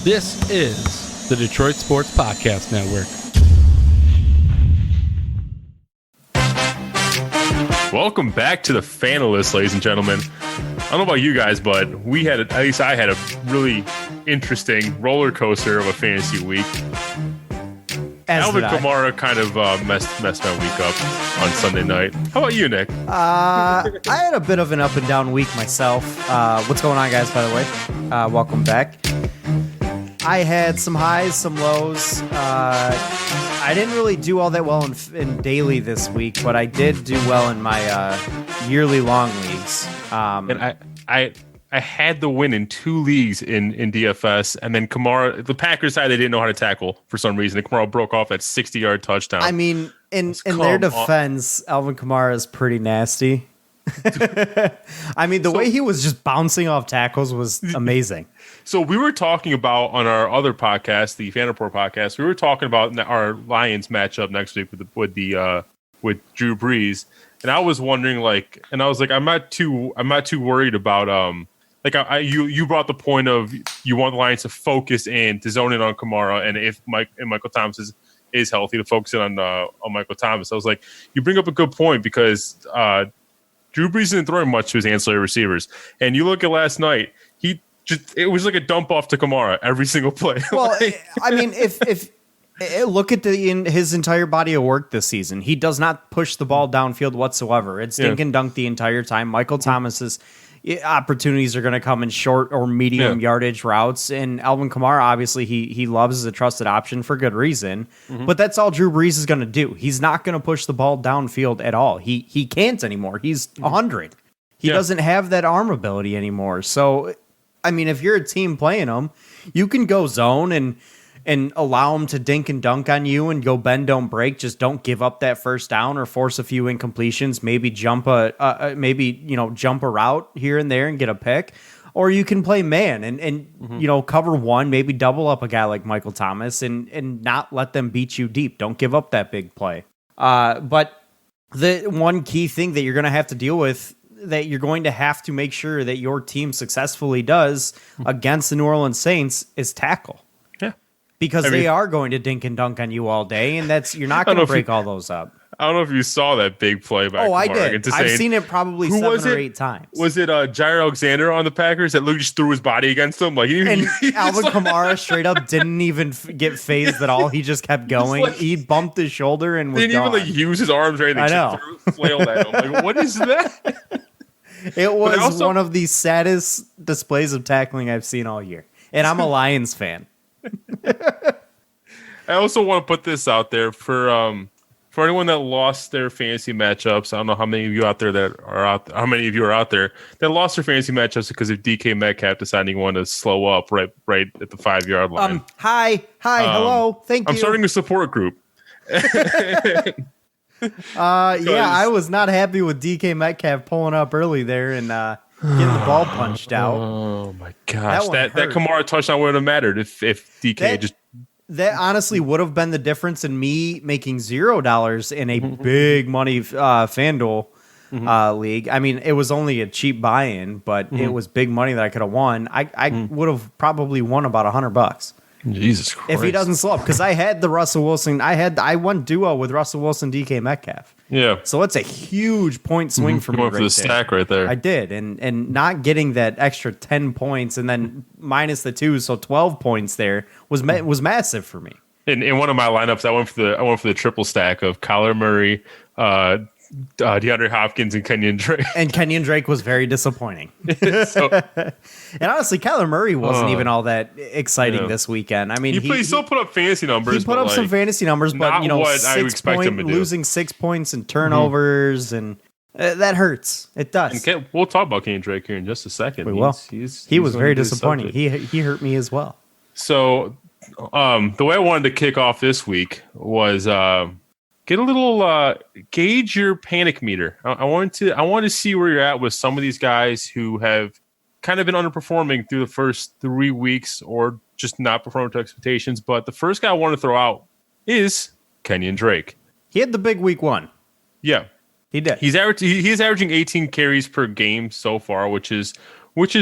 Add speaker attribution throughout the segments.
Speaker 1: This is the Detroit Sports Podcast Network.
Speaker 2: Welcome back to the Fanalysts, ladies and gentlemen. I don't know about you guys, but I had a really interesting roller coaster of a fantasy week. Alvin Kamara kind of messed my week up on Sunday night. How about you, Nick?
Speaker 3: I had a bit of an up and down week myself. What's going on, guys, by the way? Welcome back. I had some highs, some lows. I didn't really do all that well in daily this week, but I did do well in my yearly long leagues.
Speaker 2: And I had the win in 2 leagues in DFS, and then Kamara, the Packers side, they didn't know how to tackle for some reason. And Kamara broke off that 60-yard touchdown.
Speaker 3: I mean, in their defense, Alvin Kamara is pretty nasty. I mean, the way he was just bouncing off tackles was amazing.
Speaker 2: So we were talking about on our other podcast, the Fan Report podcast, we were talking about our Lions matchup next week with Drew Brees, and I was wondering, I'm not too worried about you brought the point of you want the Lions to focus in to zone in on Kamara, and if Michael Thomas is healthy, to focus in on Michael Thomas. I was like, you bring up a good point because Drew Brees isn't throwing much to his ancillary receivers, and you look at last night, it was like a dump off to Kamara every single play.
Speaker 3: Well, I mean, if look at his entire body of work this season, he does not push the ball downfield whatsoever. It's dink and dunk the entire time. Michael Thomas's opportunities are going to come in short or medium yardage routes, and Alvin Kamara, obviously, he loves as a trusted option for good reason. Mm-hmm. But that's all Drew Brees is going to do. He's not going to push the ball downfield at all. He can't anymore. He's 100. He doesn't have that arm ability anymore. So, I mean, if you're a team playing him, you can go zone and allow him to dink and dunk on you and go bend, don't break. Just don't give up that first down or force a few incompletions. Maybe jump jump a route here and there and get a pick. Or you can play man and cover one, maybe double up a guy like Michael Thomas and not let them beat you deep. Don't give up that big play. But the one key thing that you're going to have to deal with, that you're going to have to make sure that your team successfully does against the New Orleans Saints is tackle. Yeah. Because they are going to dink and dunk on you all day, and you're not going to break all those up.
Speaker 2: I don't know if you saw that big play by Kamara.
Speaker 3: I did. I've seen it probably 7 or 8 times.
Speaker 2: Was it Jair Alexander on the Packers that literally just threw his body against him?
Speaker 3: And Alvin Kamara straight up didn't even get phased at all. He just kept going. He bumped his shoulder and was gone.
Speaker 2: Didn't even use his arms or anything.
Speaker 3: I know.
Speaker 2: Just flailed at him. What is that?
Speaker 3: It was one of the saddest displays of tackling I've seen all year. And I'm a Lions fan.
Speaker 2: I also want to put this out there for anyone that lost their fantasy matchups. I don't know how many of you out there are out there that lost their fantasy matchups because of DK Metcalf deciding he wanted to slow up right at the 5-yard line.
Speaker 3: Hi, hello, thank you.
Speaker 2: I'm starting a support group.
Speaker 3: I was not happy with DK Metcalf pulling up early there and getting the ball punched out.
Speaker 2: Oh my gosh, that Kamara touchdown wouldn't have mattered if DK
Speaker 3: That honestly would have been the difference in me making $0 in a big money FanDuel league. I mean, it was only a cheap buy-in, but it was big money that I could have won. I would have probably won about $100.
Speaker 2: Jesus Christ.
Speaker 3: If he doesn't slow up, because I had the Russell Wilson, I won duo with Russell Wilson, DK Metcalf.
Speaker 2: Yeah.
Speaker 3: So it's a huge point swing for me.
Speaker 2: You went for the stack right there.
Speaker 3: I did, and not getting that extra 10 points and then minus the 2, so 12 points there was massive for me.
Speaker 2: In one of my lineups, I went for the triple stack of Kyler Murray, DeAndre Hopkins, and Kenyon Drake.
Speaker 3: And Kenyon Drake was very disappointing. And honestly, Kyler Murray wasn't even all that exciting this weekend. I mean,
Speaker 2: he still put up fantasy numbers.
Speaker 3: He put up some fantasy numbers, but losing 6 points and turnovers, and that hurts. It does.
Speaker 2: We'll talk about Kenyon Drake here in just a second.
Speaker 3: We will. He was very disappointing. He hurt me as well.
Speaker 2: So, the way I wanted to kick off this week was get a little gauge your panic meter. I want to see where you're at with some of these guys who have kind of been underperforming through the first 3 weeks or just not performing to expectations. But the first guy I want to throw out is Kenyon Drake.
Speaker 3: He had the big week 1.
Speaker 2: Yeah,
Speaker 3: he did.
Speaker 2: He's averaging 18 carries per game so far, which is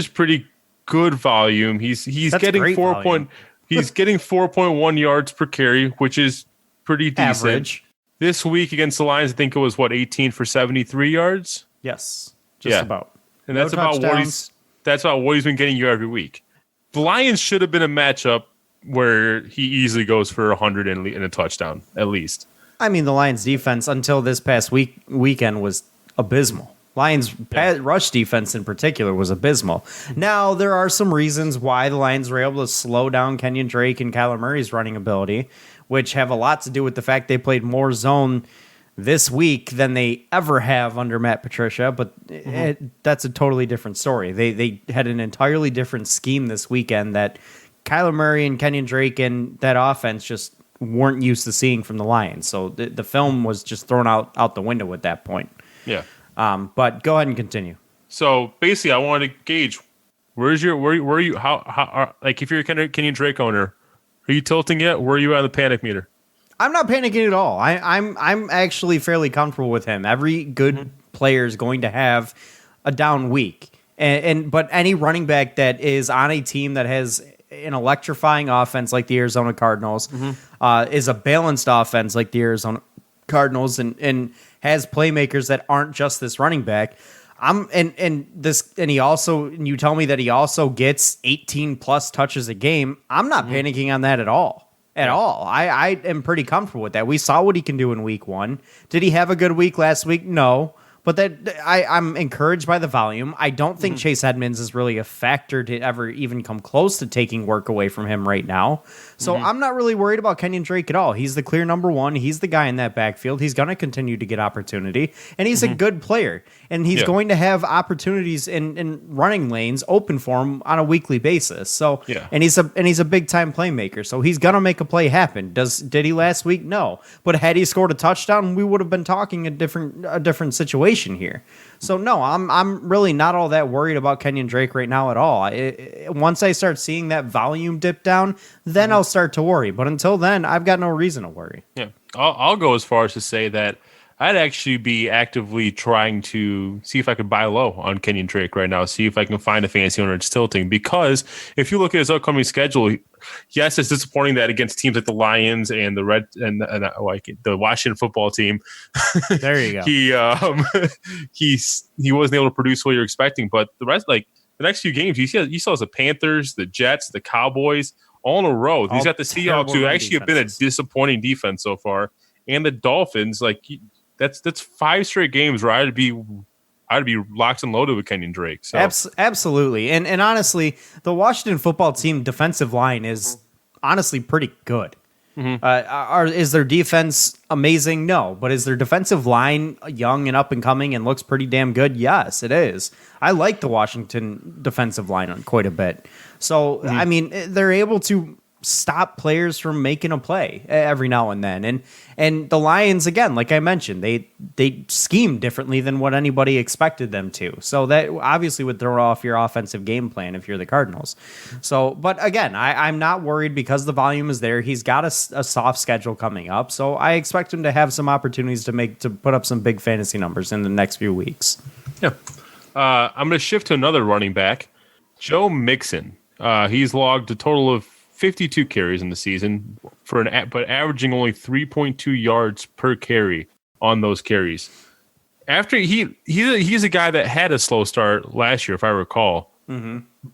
Speaker 2: pretty good volume. He's getting 4.0 He's getting 4.1 yards per carry, which is pretty decent.
Speaker 3: Average.
Speaker 2: This week against the Lions, I think it was 18 for 73 yards.
Speaker 3: Yes, just about.
Speaker 2: And that's about what he's been getting you every week. The Lions should have been a matchup where he easily goes for 100 and a touchdown at least.
Speaker 3: I mean, the Lions defense until this past weekend was abysmal. Lions rush defense in particular was abysmal. Now, there are some reasons why the Lions were able to slow down Kenyon Drake and Kyler Murray's running ability, which have a lot to do with the fact they played more zone this week than they ever have under Matt Patricia, but that's a totally different story. They had an entirely different scheme this weekend that Kyler Murray and Kenyon Drake and that offense just weren't used to seeing from the Lions. So the film was just thrown out the window at that point.
Speaker 2: Yeah.
Speaker 3: But go ahead and continue.
Speaker 2: So basically, I wanted to gauge where are you? How like if you're a Kenyon Drake owner, are you tilting yet? Where are you on the panic meter?
Speaker 3: I'm not panicking at all. I'm actually fairly comfortable with him. Every good player is going to have a down week, but any running back that is on a team that has an electrifying offense like the Arizona Cardinals, is a balanced offense like the Arizona Cardinals, and has playmakers that aren't just this running back. You tell me that he also gets 18 plus touches a game. I'm not panicking on that at all. I am pretty comfortable with that. We saw what he can do in week 1. Did he have a good week last week? No. But I'm encouraged by the volume. I don't think Chase Edmonds is really a factor to ever even come close to taking work away from him right now. So I'm not really worried about Kenyon Drake at all. He's the clear number one. He's the guy in that backfield. He's going to continue to get opportunity, and he's a good player. And he's going to have opportunities in running lanes open for him on a weekly basis. So and he's a big time playmaker. So he's going to make a play happen. Did he last week? No. But had he scored a touchdown, we would have been talking a different situation here. So no, I'm really not all that worried about Kenyon Drake right now at all. Once I start seeing that volume dip down, then I'll start to worry. But until then, I've got no reason to worry.
Speaker 2: Yeah, I'll go as far as to say that I'd actually be actively trying to see if I could buy low on Kenyon Drake right now, see if I can find a fantasy owner that's tilting. Because if you look at his upcoming schedule, yes, it's disappointing that against teams like the Lions and the Washington football team,
Speaker 3: there you
Speaker 2: go. he wasn't able to produce what you're expecting. But the rest, like the next few games, you saw the Panthers, the Jets, the Cowboys, all in a row. He's got the Seahawks, who actually have been a disappointing defense so far, and the Dolphins. Like that's 5 straight games where I'd be locked and loaded with Kenyon Drake. So.
Speaker 3: Absolutely. And honestly, the Washington football team defensive line is honestly pretty good. Is their defense amazing? No. But is their defensive line young and up and coming and looks pretty damn good? Yes, it is. I like the Washington defensive line quite a bit. So, I mean, they're able to stop players from making a play every now and then. And the Lions, again, like I mentioned, they scheme differently than what anybody expected them to. So that obviously would throw off your offensive game plan if you're the Cardinals. So, but again, I'm not worried because the volume is there. He's got a soft schedule coming up. So I expect him to have some opportunities to put up some big fantasy numbers in the next few weeks.
Speaker 2: Yeah. I'm going to shift to another running back, Joe Mixon. He's logged a total of 52 carries in the season but averaging only 3.2 yards per carry on those carries. After he's a guy that had a slow start last year, if I recall,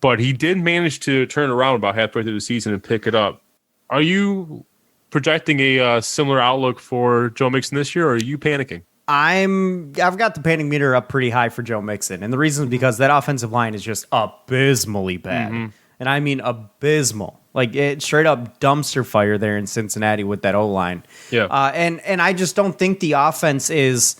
Speaker 2: but he did manage to turn around about halfway through the season and pick it up. Are you projecting a similar outlook for Joe Mixon this year, or are you panicking?
Speaker 3: I've got the panic meter up pretty high for Joe Mixon, and the reason is because that offensive line is just abysmally bad, and I mean abysmal. Like it straight up dumpster fire there in Cincinnati with that O-line.
Speaker 2: Yeah.
Speaker 3: And I just don't think the offense is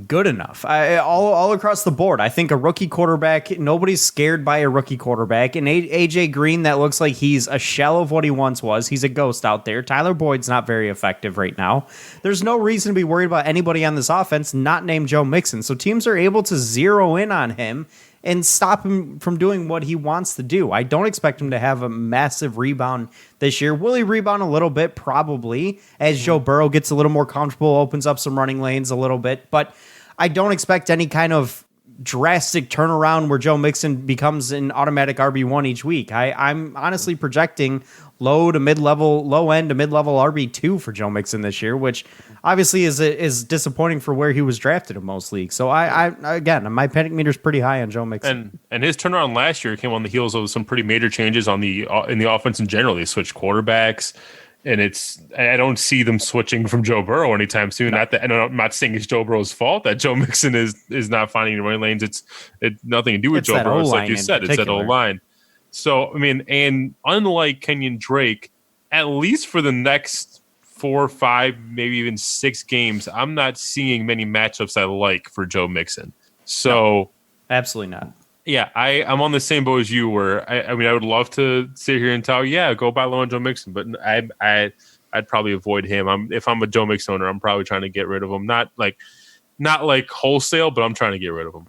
Speaker 3: good enough. All across the board. I think a rookie quarterback, nobody's scared by a rookie quarterback. And AJ Green, that looks like he's a shell of what he once was. He's a ghost out there. Tyler Boyd's not very effective right now. There's no reason to be worried about anybody on this offense not named Joe Mixon. So teams are able to zero in on him and stop him from doing what he wants to do. I don't expect him to have a massive rebound this year. Will he rebound a little bit? Probably, as Joe Burrow gets a little more comfortable, opens up some running lanes a little bit. But I don't expect any kind of drastic turnaround where Joe Mixon becomes an automatic RB1 each week. I'm honestly projecting low end to mid-level RB2 for Joe Mixon this year, which obviously is disappointing for where he was drafted in most leagues. So again, my panic meter is pretty high on Joe Mixon.
Speaker 2: And his turnaround last year came on the heels of some pretty major changes in the offense in general. They switched quarterbacks. And I don't see them switching from Joe Burrow anytime soon.
Speaker 3: No.
Speaker 2: And I'm not saying it's Joe Burrow's fault that Joe Mixon is not finding the running lanes. It's nothing to do with Joe Burrow. It's like you said, it's that O-line. So, I mean, and unlike Kenyon Drake, at least for the next 4, 5, maybe even 6 games, I'm not seeing many matchups I like for Joe Mixon. So,
Speaker 3: no, absolutely not.
Speaker 2: Yeah, I'm on the same boat as you were. I mean, I would love to sit here and tell go buy low on Joe Mixon, but I'd probably avoid him. If I'm a Joe Mixon owner, I'm probably trying to get rid of him. Not like wholesale, but I'm trying to get rid of him.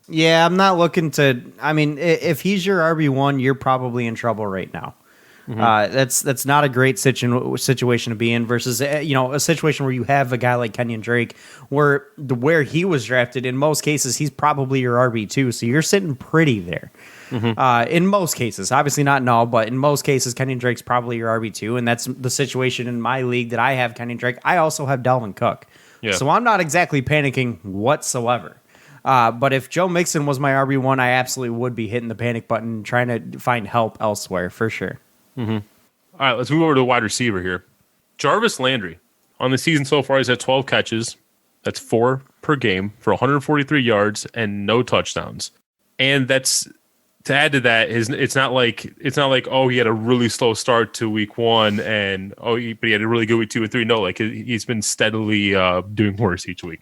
Speaker 3: Yeah, I'm not looking to. I mean, if he's your RB1, you're probably in trouble right now. Mm-hmm. That's not a great situation to be in versus a situation where you have a guy like Kenyon Drake where he was drafted. In most cases, he's probably your RB2, so you're sitting pretty there. Mm-hmm. In most cases, obviously not in all, but in most cases, Kenyon Drake's probably your RB2, and that's the situation in my league that I have Kenyon Drake. I also have Dalvin Cook, so I'm not exactly panicking whatsoever. But if Joe Mixon was my RB1, I absolutely would be hitting the panic button, trying to find help elsewhere for sure.
Speaker 2: Mm-hmm. All right, let's move over to the wide receiver here. Jarvis Landry. On the season so far, he's had 12 catches. That's 4 per game for 143 yards and no touchdowns. And that's to add to that, it's not like he had a really slow start to week 1 and but he had a really good week 2 and 3. No, like he's been steadily doing worse each week.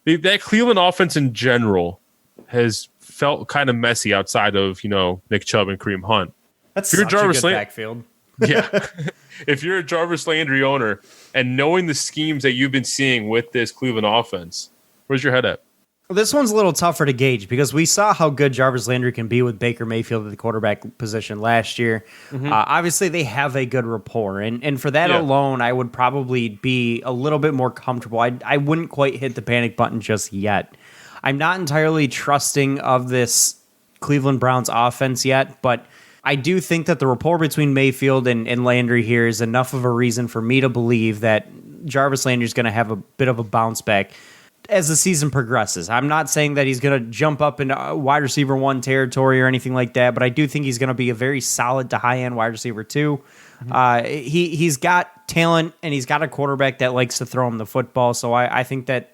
Speaker 2: That Cleveland offense in general has felt kind of messy outside of Nick Chubb and Kareem Hunt.
Speaker 3: That's such a good backfield.
Speaker 2: Yeah. If you're a Jarvis Landry owner and knowing the schemes that you've been seeing with this Cleveland offense, where's your head at?
Speaker 3: Well, this one's a little tougher to gauge because we saw how good Jarvis Landry can be with Baker Mayfield at the quarterback position last year. Mm-hmm. Obviously, they have a good rapport. And for that alone, I would probably be a little bit more comfortable. I wouldn't quite hit the panic button just yet. I'm not entirely trusting of this Cleveland Browns offense yet, but I do think that the rapport between Mayfield and Landry here is enough of a reason for me to believe that Jarvis Landry is going to have a bit of a bounce back as the season progresses. I'm not saying that he's going to jump up into wide receiver 1 territory or anything like that, but I do think he's going to be a very solid to high-end wide receiver 2. Mm-hmm. He's got talent, and he's got a quarterback that likes to throw him the football, so I think that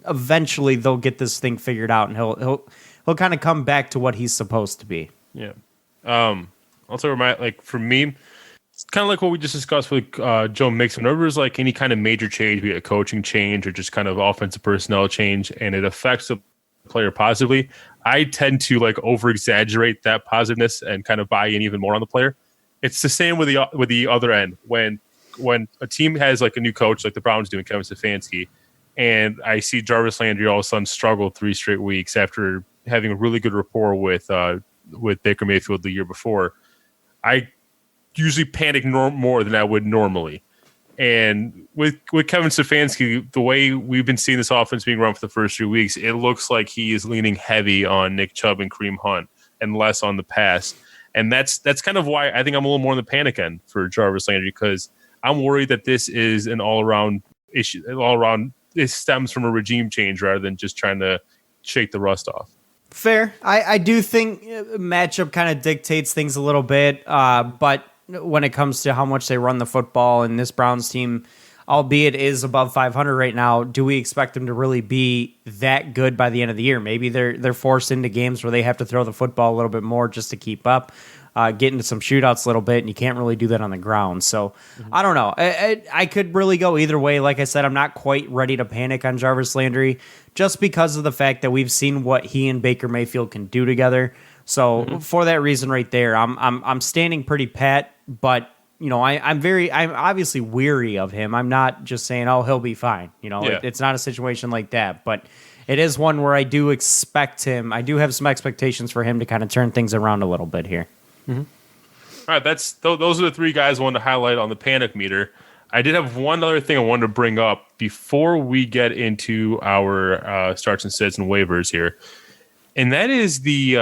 Speaker 3: eventually they'll get this thing figured out, and he'll kind of come back to what he's supposed to be.
Speaker 2: Yeah. Also, for me, it's kind of like what we just discussed with Joe Mixon. Whenever there's like any kind of major change, be it a coaching change or just kind of offensive personnel change, and it affects the player positively, I tend to over exaggerate that positiveness and kind of buy in even more on the player. It's the same with the other end when a team has like a new coach, like the Browns doing Kevin Stefanski, and I see Jarvis Landry all of a sudden struggle 3 straight weeks after having a really good rapport with Baker Mayfield the year before. I usually panic more than I would normally. And with Kevin Stefanski, the way we've been seeing this offense being run for the first 3 weeks, it looks like he is leaning heavy on Nick Chubb and Kareem Hunt and less on the pass. And that's kind of why I think I'm a little more on the panic end for Jarvis Landry, because I'm worried that this is an all-around issue. It stems from a regime change rather than just trying to shake the rust off.
Speaker 3: Fair. I do think matchup kind of dictates things a little bit, but when it comes to how much they run the football and this Browns team, albeit is above 500 right now, do we expect them to really be that good by the end of the year? Maybe they're forced into games where they have to throw the football a little bit more just to keep up, get into some shootouts a little bit, and you can't really do that on the ground. So I don't know. I could really go either way. Like I said, I'm not quite ready to panic on Jarvis Landry just because of the fact that we've seen what he and Baker Mayfield can do together. So for that reason right there, I'm standing pretty pat, but I'm obviously weary of him. I'm not just saying, oh, he'll be fine. It's not a situation like that, but it is one where I do expect him. I do have some expectations for him to kind of turn things around a little bit here.
Speaker 2: Mm-hmm. All right, those are the 3 guys I wanted to highlight on the panic meter. I did have one other thing I wanted to bring up before we get into our starts and sits and waivers here, and that is the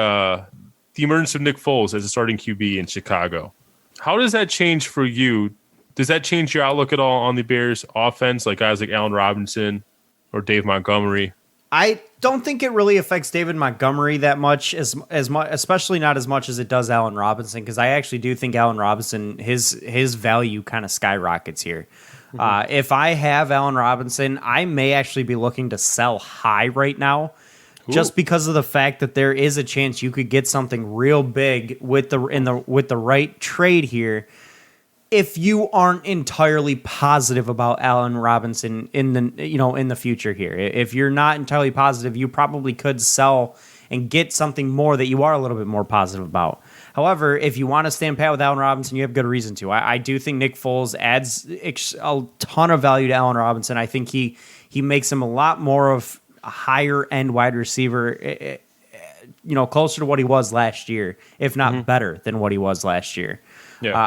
Speaker 2: emergence of Nick Foles as a starting QB in Chicago. How does that change for you? Does that change your outlook at all on the Bears offense, like guys like Allen Robinson or Dave Montgomery?
Speaker 3: I don't think it really affects David Montgomery that much, as much, especially not as much as it does Allen Robinson, because I actually do think Allen Robinson, his value kind of skyrockets here. Mm-hmm. If I have Allen Robinson, I may actually be looking to sell high right now, just because of the fact that there is a chance you could get something real big with the right trade here. If you aren't entirely positive about Allen Robinson in the future here, if you're not entirely positive, you probably could sell and get something more that you are a little bit more positive about. However, if you want to stand pat with Allen Robinson, you have good reason to. I do think Nick Foles adds a ton of value to Allen Robinson. I think he makes him a lot more of a higher end wide receiver, closer to what he was last year, if not better than what he was last year. Yeah.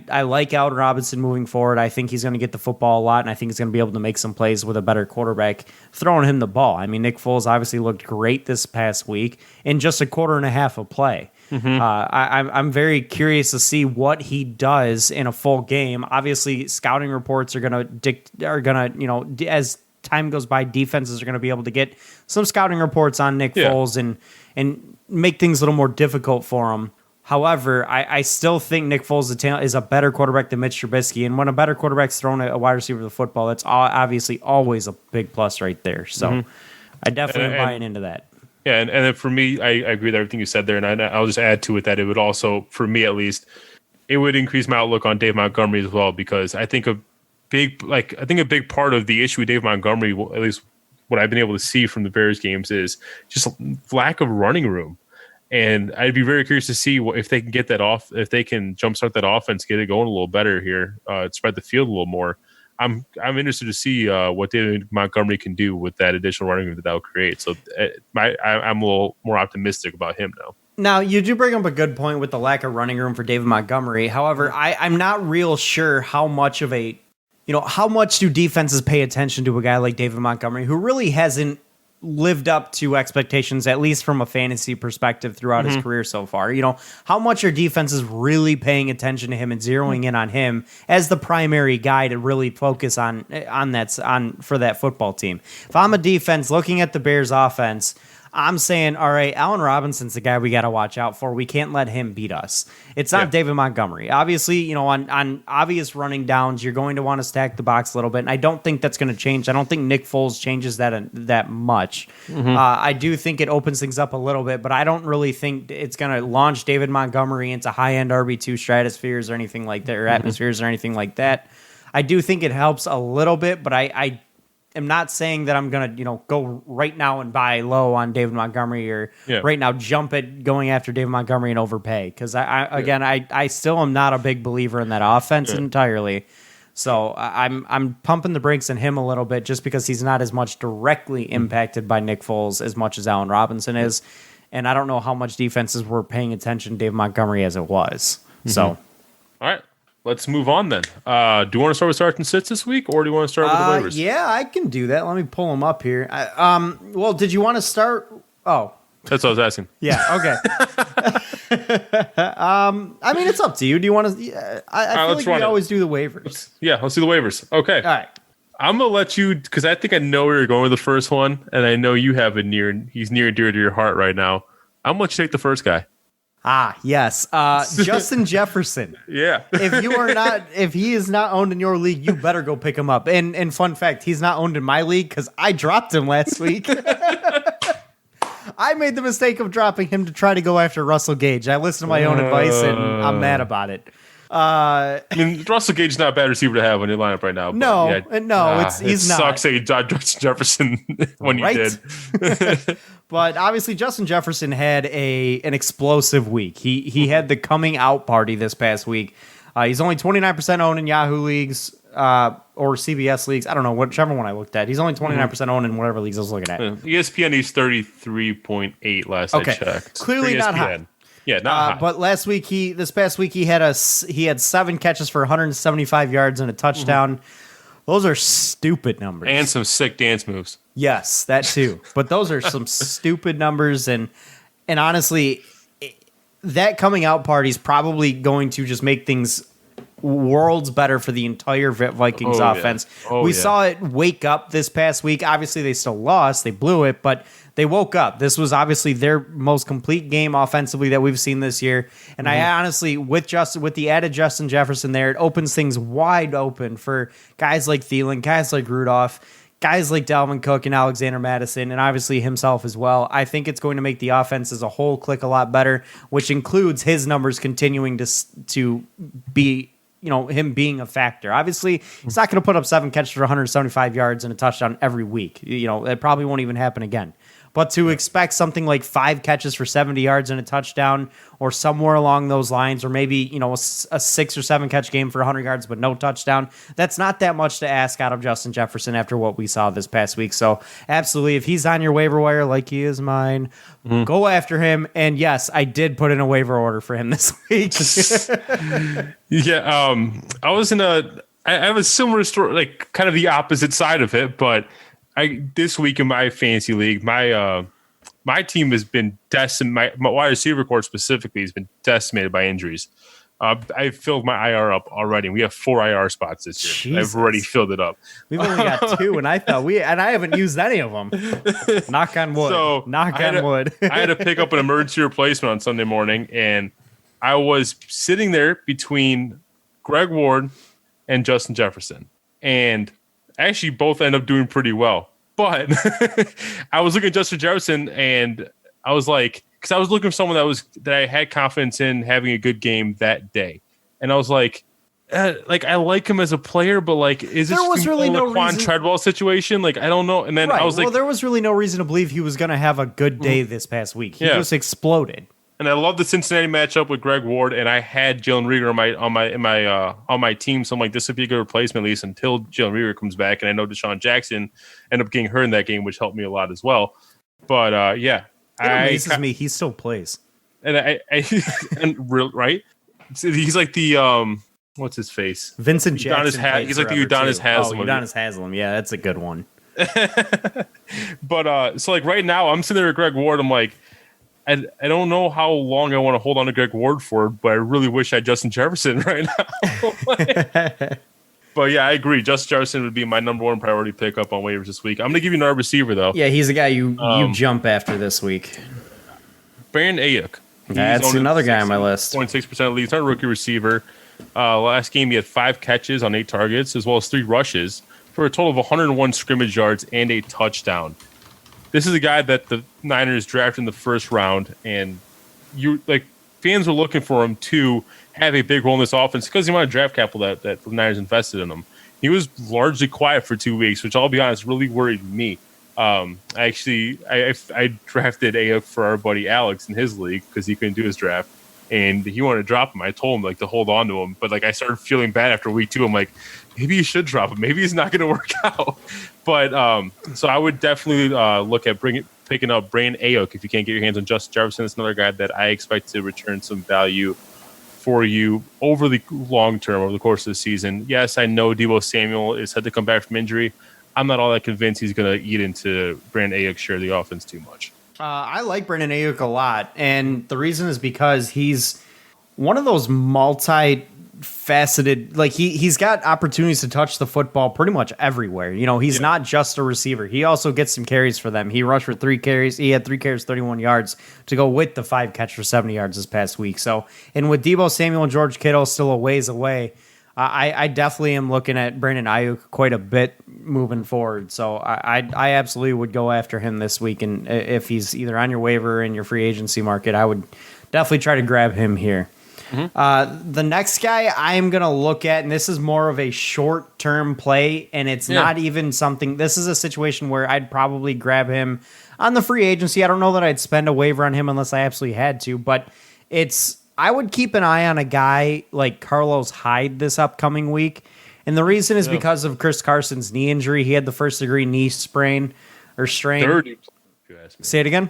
Speaker 3: I like Allen Robinson moving forward. I think he's going to get the football a lot, and I think he's going to be able to make some plays with a better quarterback throwing him the ball. I mean, Nick Foles obviously looked great this past week in just a quarter and a half of play. Mm-hmm. I'm very curious to see what he does in a full game. Obviously, scouting reports are going to as time goes by, defenses are going to be able to get some scouting reports on Nick Foles and make things a little more difficult for him. However, I still think Nick Foles is a better quarterback than Mitch Trubisky. And when a better quarterback's throwing a wide receiver the football, that's obviously always a big plus right there. So I definitely am buying into that.
Speaker 2: Yeah, and then for me, I agree with everything you said there. And I'll just add to it that it would also, for me at least, it would increase my outlook on Dave Montgomery as well, because I think a big part of the issue with Dave Montgomery, at least what I've been able to see from the Bears games, is just lack of running room. And I'd be very curious to see if they can get that off, if they can jumpstart that offense, get it going a little better here, spread the field a little more. I'm interested to see what David Montgomery can do with that additional running room that will create. So I'm a little more optimistic about him now.
Speaker 3: Now, you do bring up a good point with the lack of running room for David Montgomery. However, I'm not real sure how much do defenses pay attention to a guy like David Montgomery, who really hasn't lived up to expectations, at least from a fantasy perspective, throughout his career so far. How much are defenses really paying attention to him and zeroing in on him as the primary guy to really focus on for that football team? If I'm a defense looking at the Bears offense, I'm saying, all right, Allen Robinson's the guy we got to watch out for. We can't let him beat us. It's not David Montgomery. Obviously, on obvious running downs, you're going to want to stack the box a little bit, and I don't think that's going to change. I don't think Nick Foles changes that much. I do think it opens things up a little bit, but I don't really think it's going to launch David Montgomery into high-end RB2 stratospheres or anything like that, or atmospheres or anything like that. I do think it helps a little bit, but I am not saying that I'm going to, go right now and buy low on David Montgomery or right now jump at going after David Montgomery and overpay. Because I still am not a big believer in that offense entirely. So I'm pumping the brakes on him a little bit just because he's not as much directly impacted by Nick Foles as much as Allen Robinson is. And I don't know how much defenses were paying attention to David Montgomery as it was. So,
Speaker 2: all right. Let's move on then. Do you want to start with starts and sits this week, or do you want to start with the waivers?
Speaker 3: Yeah, I can do that. Let me pull them up here. Well, did you want to start? Oh,
Speaker 2: that's what I was asking.
Speaker 3: Yeah. Okay. I mean, it's up to you. Do you want to? I feel like we always do the waivers.
Speaker 2: Let's do the waivers. Okay. All
Speaker 3: right.
Speaker 2: I'm gonna let you, because I think I know where you're going with the first one, and I know you have he's near and dear to your heart right now. I'm gonna let you take the first guy.
Speaker 3: Yes. Justin Jefferson.
Speaker 2: Yeah.
Speaker 3: If he is not owned in your league, you better go pick him up. And fun fact, he's not owned in my league because I dropped him last week. I made the mistake of dropping him to try to go after Russell Gage. I listened to my own advice and I'm mad about it.
Speaker 2: I mean, Russell Gage is not a bad receiver to have on your lineup right now.
Speaker 3: He's not.
Speaker 2: Sucks that you dropped Justin Jefferson when you did.
Speaker 3: But obviously, Justin Jefferson had an explosive week. He had the coming out party this past week. He's only 29% owned in Yahoo leagues or CBS leagues. I don't know, whichever one I looked at. He's only 29% owned in whatever leagues I was looking at.
Speaker 2: ESPN, he's 33.8 last I checked.
Speaker 3: Clearly not high.
Speaker 2: Yeah, not high.
Speaker 3: But this past week, he had 7 catches for 175 yards and a touchdown. Those are stupid numbers.
Speaker 2: And some sick dance moves.
Speaker 3: Yes, that too. But those are some stupid numbers, and honestly, that coming out party is probably going to just make things worlds better for the entire Vikings offense. We saw it wake up this past week. Obviously, they still lost. They blew it, but they woke up. This was obviously their most complete game offensively that we've seen this year. And I honestly, with the added Justin Jefferson there, it opens things wide open for guys like Thielen, guys like Rudolph, guys like Dalvin Cook and Alexander Madison, and obviously himself as well. I think it's going to make the offense as a whole click a lot better, which includes his numbers continuing to be, him being a factor. Obviously, he's not going to put up 7 catches for 175 yards and a touchdown every week. It probably won't even happen again. But to expect something like 5 catches for 70 yards and a touchdown or somewhere along those lines, or maybe, a 6 or 7 catch game for 100 yards but no touchdown, that's not that much to ask out of Justin Jefferson after what we saw this past week. So absolutely, if he's on your waiver wire like he is mine, go after him. And yes, I did put in a waiver order for him this week.
Speaker 2: I have a similar story, like kind of the opposite side of it, but this week in my fantasy league, my team has been decimated. My wide receiver core specifically has been decimated by injuries. I filled my IR up already. We have 4 IR spots this year.
Speaker 3: Jesus.
Speaker 2: I've already filled it up.
Speaker 3: We've only got 2, and I haven't used any of them. Knock on wood.
Speaker 2: So
Speaker 3: Knock on wood.
Speaker 2: I had to pick up an emergency replacement on Sunday morning, and I was sitting there between Greg Ward and Justin Jefferson, and actually both end up doing pretty well. But I was looking at Justin Jefferson, and I was like, because I was looking for someone that I had confidence in having a good game that day, and I was like I like him as a player, but like, is this really no Quan Treadwell situation? Like, I don't know. And then I was like,
Speaker 3: there was really no reason to believe he was going to have a good day this past week. He just exploded.
Speaker 2: And I love the Cincinnati matchup with Greg Ward, and I had Jalen Reagor on my team. So I'm like, this would be a good replacement at least until Jalen Reagor comes back. And I know Deshaun Jackson ended up getting hurt in that game, which helped me a lot as well. But
Speaker 3: it amazes me he still plays.
Speaker 2: And right, he's like the what's his face?
Speaker 3: Vincent Jackson.
Speaker 2: He's like the Udonis Haslem.
Speaker 3: Oh, Udonis Haslem. Yeah, that's a good one.
Speaker 2: But so like right now, I'm sitting there with Greg Ward. I'm like, I don't know how long I want to hold on to Greg Ward for, but I really wish I had Justin Jefferson right now. But yeah, I agree. Justin Jefferson would be my number 1 priority pickup on waivers this week. I'm going to give you another receiver, though.
Speaker 3: Yeah, he's a guy you jump after this week.
Speaker 2: Brandon Ayuk.
Speaker 3: That's another guy on my list.
Speaker 2: 0.6% of leagues. Our rookie receiver. Last game, he had 5 catches on 8 targets, as well as 3 rushes, for a total of 101 scrimmage yards and a touchdown. This is a guy that the Niners drafted in the first round, and fans were looking for him to have a big role in this offense because the amount of draft capital that the Niners invested in him. He was largely quiet for 2 weeks, which I'll be honest, really worried me. I drafted Ayuk for our buddy Alex in his league because he couldn't do his draft, and he wanted to drop him. I told him to hold on to him, but I started feeling bad after week 2. I'm like, maybe you should drop him. Maybe it's not going to work out. But so I would definitely look at picking up Brandon Ayuk if you can't get your hands on Justin Jefferson. It's another guy that I expect to return some value for you over the long term, over the course of the season. Yes, I know Deebo Samuel is set to come back from injury. I'm not all that convinced he's going to eat into Brandon Ayuk's share of the offense too much.
Speaker 3: I like Brandon Ayuk a lot, and the reason is because he's one of those multi-faceted, he's got opportunities to touch the football pretty much everywhere. He's not just a receiver. He also gets some carries for them. He rushed for 3 carries. He had 3 carries, 31 yards to go with the 5 catch for 70 yards this past week. So, and with Deebo Samuel and George Kittle still a ways away, I definitely am looking at Brandon Ayuk quite a bit moving forward. So I absolutely would go after him this week. And if he's either on your waiver or in your free agency market, I would definitely try to grab him here. Mm-hmm. The next guy I'm going to look at, and this is more of a short-term play, and it's not even something. This is a situation where I'd probably grab him on the free agency. I don't know that I'd spend a waiver on him unless I absolutely had to, but I would keep an eye on a guy like Carlos Hyde this upcoming week. And the reason is because of Chris Carson's knee injury. He had the first-degree knee sprain or strain.
Speaker 2: Third.
Speaker 3: Say it again?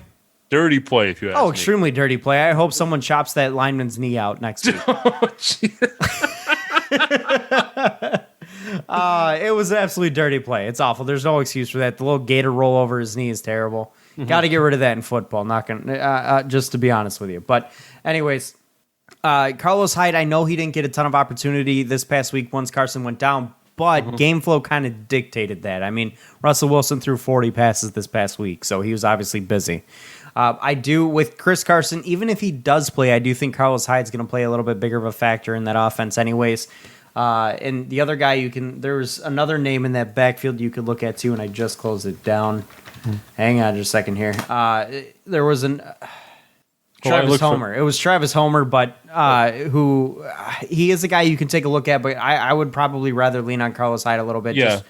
Speaker 2: Dirty play, if you ask me.
Speaker 3: Extremely dirty play. I hope someone chops that lineman's knee out next week. It was an absolutely dirty play. It's awful. There's no excuse for that. The little gator roll over his knee is terrible. Got to get rid of that in football. Not gonna, just to be honest with you. But anyways, Carlos Hyde, I know he didn't get a ton of opportunity this past week once Carson went down, but game flow kind of dictated that. I mean, Russell Wilson threw 40 passes this past week, so he was obviously busy. I do, with Chris Carson, even if he does play, I do think Carlos Hyde's going to play a little bit bigger of a factor in that offense anyways. And the other guy there's another name in that backfield you could look at too, and I just closed it down. Hang on just a second here. There was Travis Homer. It was Travis Homer, but he is a guy you can take a look at, but I would probably rather lean on Carlos Hyde a little bit.
Speaker 2: Yeah.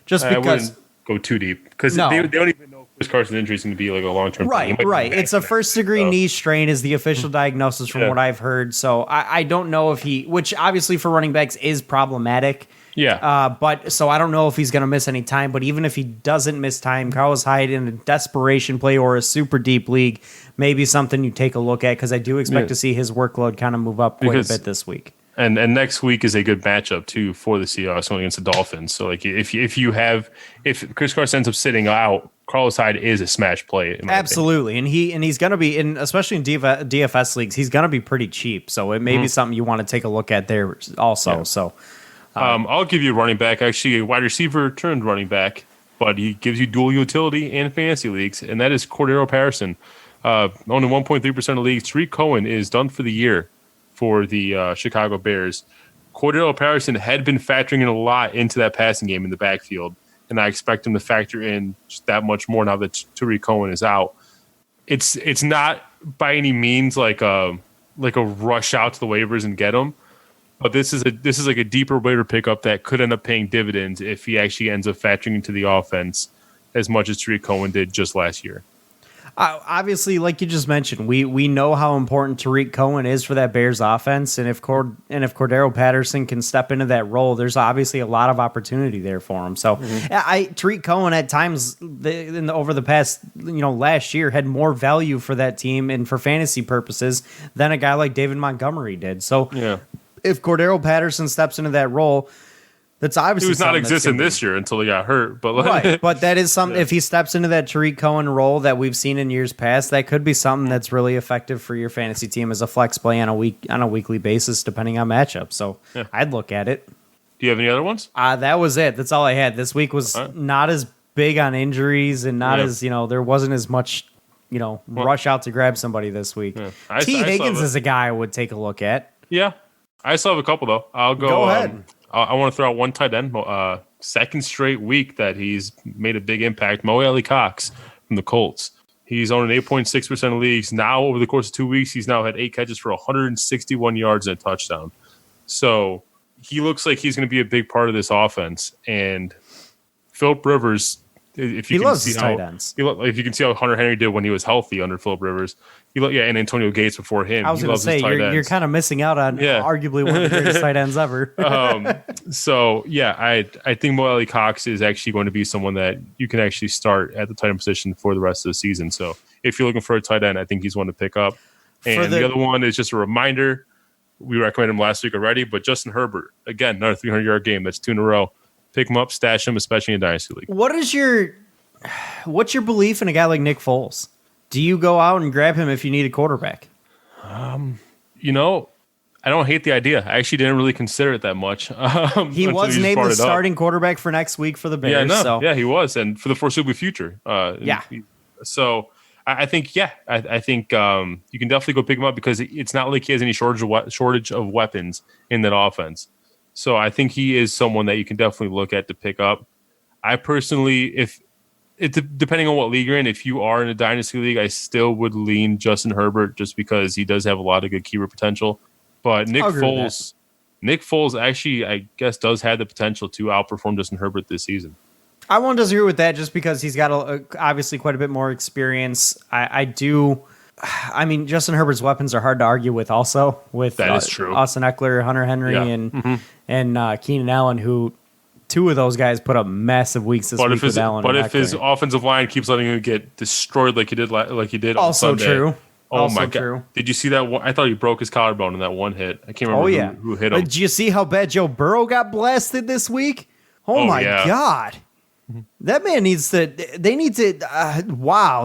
Speaker 3: Just because.
Speaker 2: I wouldn't go too deep because they don't even know if Chris Carson's injury is going to be like a long-term thing.
Speaker 3: Right. It's a first-degree knee strain is the official diagnosis from what I've heard. So I don't know if which obviously for running backs is problematic.
Speaker 2: Yeah.
Speaker 3: But so I don't know if he's going to miss any time. But even if he doesn't miss time, Carlos Hyde in a desperation play or a super deep league, maybe something you take a look at because I do expect to see his workload kind of move up quite a bit this week.
Speaker 2: And next week is a good matchup too for the Seahawks going against the Dolphins. So like if Chris Carson ends up sitting out, Carlos Hyde is a smash play.
Speaker 3: Absolutely, and he's going to be especially in DFS leagues, he's going to be pretty cheap. So it may be something you want to take a look at there also. Yeah. So
Speaker 2: I'll give you a running back, actually a wide receiver turned running back, but he gives you dual utility in fantasy leagues, and that is Cordero Patterson. Only 1.3% of leagues. Tariq Cohen is done for the year for the Chicago Bears. Cordero Patterson had been factoring in a lot into that passing game in the backfield, and I expect him to factor in just that much more now that Tariq Cohen is out. It's not by any means like a rush out to the waivers and get him, but this is like a deeper waiver pickup that could end up paying dividends if he actually ends up factoring into the offense as much as Tariq Cohen did just last year.
Speaker 3: Obviously, like you just mentioned, we know how important Tariq Cohen is for that Bears offense, and if Cordero Patterson can step into that role, there's obviously a lot of opportunity there for him. So, Tariq Cohen at times over the past last year had more value for that team and for fantasy purposes than a guy like David Montgomery did. So, if Cordero Patterson steps into that role, that's obviously
Speaker 2: he was not existent this year until he got hurt. But
Speaker 3: but that is something. If he steps into that Tariq Cohen role that we've seen in years past, that could be something that's really effective for your fantasy team as a flex play on a weekly basis, depending on matchup. So I'd look at it.
Speaker 2: Do you have any other ones?
Speaker 3: That was it. That's all I had. This week was not as big on injuries and not as there wasn't as much rush out to grab somebody this week.
Speaker 2: Yeah.
Speaker 3: T. Higgins is a guy I would take a look at.
Speaker 2: Yeah, I still have a couple though. I'll go
Speaker 3: ahead.
Speaker 2: I want to throw out one tight end, second straight week that he's made a big impact. Mo Alley Cox from the Colts. He's owned an 8.6% of leagues. Now, over the course of 2 weeks, he's now had 8 catches for 161 yards and a touchdown. So he looks like he's going to be a big part of this offense. And Philip Rivers, if you can see how Hunter Henry did when he was healthy under Philip Rivers, and Antonio Gates before him.
Speaker 3: I was going to say you're kind of missing out on arguably one of the greatest tight ends ever.
Speaker 2: I think Mo Alley Cox is actually going to be someone that you can actually start at the tight end position for the rest of the season. So if you're looking for a tight end, I think he's one to pick up. And the other one is just a reminder. We recommended him last week already, but Justin Herbert, again, another 300-yard game. That's 2 in a row. Pick him up, stash him, especially in Dynasty League.
Speaker 3: What's your belief in a guy like Nick Foles? Do you go out and grab him if you need a quarterback?
Speaker 2: I don't hate the idea. I actually didn't really consider it that much.
Speaker 3: He was named the starting quarterback for next week for the Bears.
Speaker 2: Yeah, he was, and for the foreseeable future. So I think you can definitely go pick him up because it's not like he has any shortage of weapons in that offense. So I think he is someone that you can definitely look at to pick up. I personally, depending on what league you're in, if you are in a dynasty league, I still would lean Justin Herbert just because he does have a lot of good keeper potential. But Nick Foles actually, I guess, does have the potential to outperform Justin Herbert this season.
Speaker 3: I won't disagree with that just because he's got obviously quite a bit more experience. I mean, Justin Herbert's weapons are hard to argue with also with
Speaker 2: that is true.
Speaker 3: Austin Eckler, Hunter Henry, and Keenan Allen, who two of those guys put up massive weeks this week with Allen.
Speaker 2: But if his offensive line keeps letting him get destroyed like he did on Sunday.
Speaker 3: True.
Speaker 2: Oh my God! Did you see that? I thought he broke his collarbone in that one hit. I can't remember who hit him.
Speaker 3: Did you see how bad Joe Burrow got blasted this week? Oh my God! That man needs to. They need to.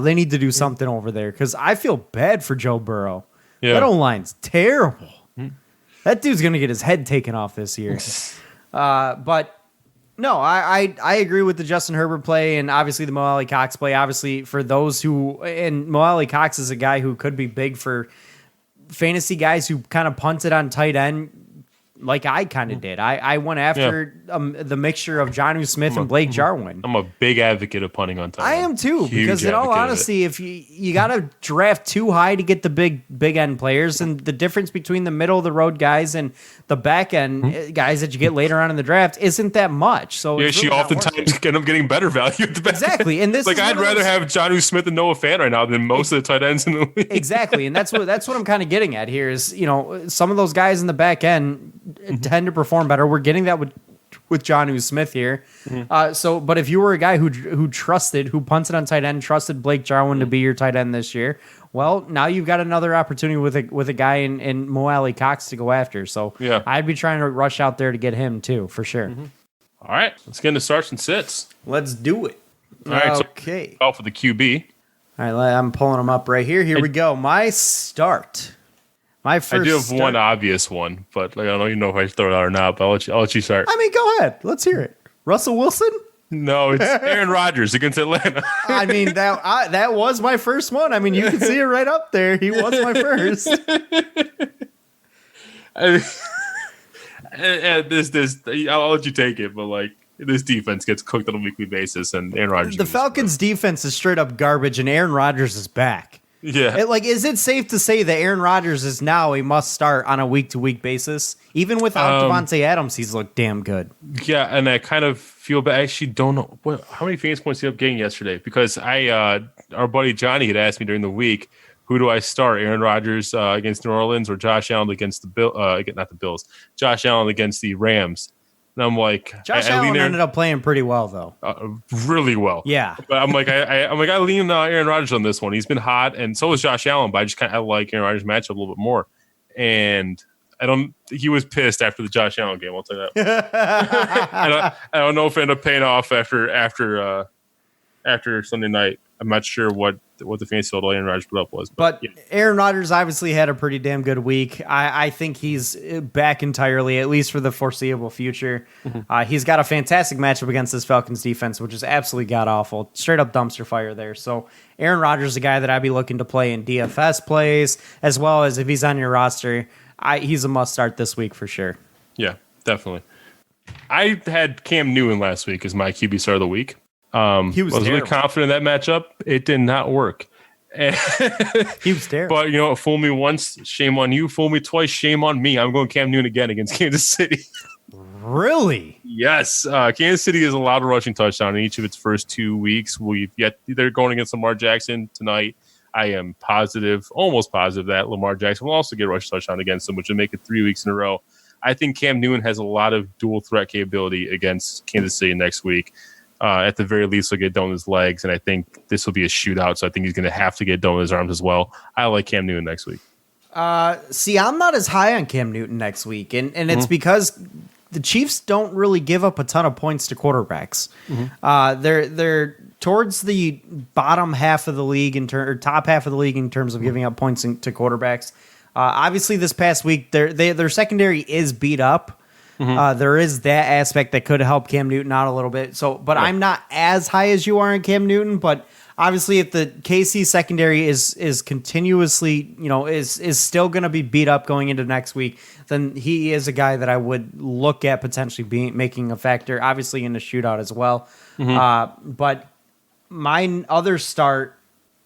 Speaker 3: They need to do something over there because I feel bad for Joe Burrow. Yeah. That O-line's terrible. That dude's gonna get his head taken off this year. But no, I agree with the Justin Herbert play and obviously the Mo Alley Cox play. Obviously, for those and Mo Alley Cox is a guy who could be big for fantasy guys who kind of punted on tight end. Like I kind of did. I went after the mixture of Jonnu Smith and Blake Jarwin.
Speaker 2: I'm a big advocate of punting on tight end.
Speaker 3: I am too, because in all honesty, if you got to draft too high to get the big end players, and the difference between the middle of the road guys and the back end guys that you get later on in the draft isn't that much. So
Speaker 2: yeah, she oftentimes end up getting better value at the back.
Speaker 3: Exactly, and this
Speaker 2: like I'd rather have Jonnu Smith and Noah Fant right now than most of the tight ends in the league.
Speaker 3: Exactly, and that's what I'm kind of getting at here is some of those guys in the back end tend to perform better. We're getting that with Jonnu Smith here. But if you were a guy who punted on tight end, trusted Blake Jarwin to be your tight end this year, well, now you've got another opportunity with a guy in Mo Alley Cox to go after. So yeah, I'd be trying to rush out there to get him too, for sure.
Speaker 2: All right, let's get into starts and sits.
Speaker 3: Let's do it.
Speaker 2: All right,
Speaker 3: okay.
Speaker 2: So for the QB.
Speaker 3: All right, I'm pulling them up right here. Here we go. My start. My first.
Speaker 2: I do have one obvious one, but I don't even know if I throw it out or not. But I'll let you start.
Speaker 3: I mean, go ahead. Let's hear it. Russell Wilson?
Speaker 2: No, it's Aaron Rodgers against Atlanta.
Speaker 3: I mean, that was my first one. I mean, you can see it right up there. He was my first.
Speaker 2: I'll let you take it, but like this defense gets cooked on a weekly basis, and Aaron Rodgers.
Speaker 3: The Falcons' defense is straight up garbage, and Aaron Rodgers is back.
Speaker 2: Yeah.
Speaker 3: Is it safe to say that Aaron Rodgers is now a must start on a week-to-week basis? Even without Devontae Adams, he's looked damn good.
Speaker 2: Yeah, and I kind of feel bad. I actually don't know how many fantasy points he ended up getting yesterday, because our buddy Johnny had asked me during the week, who do I start, Aaron Rodgers against New Orleans or Josh Allen against not the Bills, Josh Allen against the Rams. And I'm like,
Speaker 3: Josh Allen ended up playing pretty well though,
Speaker 2: really well.
Speaker 3: Yeah,
Speaker 2: but I'm like, I lean Aaron Rodgers on this one. He's been hot, and so is Josh Allen. But I just kind of like Aaron Rodgers' matchup a little bit more. And he was pissed after the Josh Allen game. I'll tell you that. I don't know if it ended up paying off after Sunday night. I'm not sure what the fantasy total Aaron Rodgers put up was.
Speaker 3: But yeah. Aaron Rodgers obviously had a pretty damn good week. I think he's back entirely, at least for the foreseeable future. He's got a fantastic matchup against this Falcons defense, which is absolutely god-awful. Straight up dumpster fire there. So Aaron Rodgers is a guy that I'd be looking to play in DFS plays, as well as if he's on your roster, he's a must-start this week for sure.
Speaker 2: Yeah, definitely. I had Cam Newton last week as my QB start of the week. He was really confident in that matchup. It did not work.
Speaker 3: He was terrible.
Speaker 2: But fool me once, shame on you. Fool me twice, shame on me. I'm going Cam Newton again against Kansas City.
Speaker 3: Really?
Speaker 2: Yes. Kansas City has allowed a rushing touchdown in each of its first 2 weeks. They're going against Lamar Jackson tonight. I am almost positive that Lamar Jackson will also get a rushing touchdown against them, which would make it 3 weeks in a row. I think Cam Newton has a lot of dual threat capability against Kansas City next week. At the very least, he'll get done with his legs, and I think this will be a shootout, so I think he's going to have to get done with his arms as well. I like Cam Newton next week.
Speaker 3: See, I'm not as high on Cam Newton next week, and it's because the Chiefs don't really give up a ton of points to quarterbacks. They're towards the bottom half of the league or top half of the league in terms of giving up points to quarterbacks. Obviously, this past week, their secondary is beat up. There is that aspect that could help Cam Newton out a little bit. But I'm not as high as you are in Cam Newton. But obviously, if the KC secondary is continuously, is still going to be beat up going into next week, then he is a guy that I would look at potentially making a factor, obviously in the shootout as well. But my other start,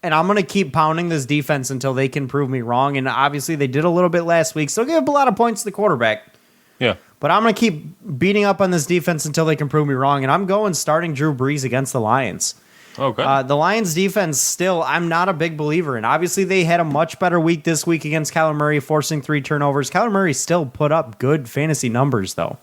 Speaker 3: and I'm going to keep pounding this defense until they can prove me wrong. And obviously, they did a little bit last week, so they'll give up a lot of points to the quarterback.
Speaker 2: Yeah.
Speaker 3: But I'm going to keep beating up on this defense until they can prove me wrong. And I'm going starting Drew Brees against the Lions.
Speaker 2: Okay.
Speaker 3: The Lions defense still, I'm not a big believer in. Obviously, they had a much better week this week against Kyler Murray, forcing 3 turnovers. Kyler Murray still put up good fantasy numbers, though.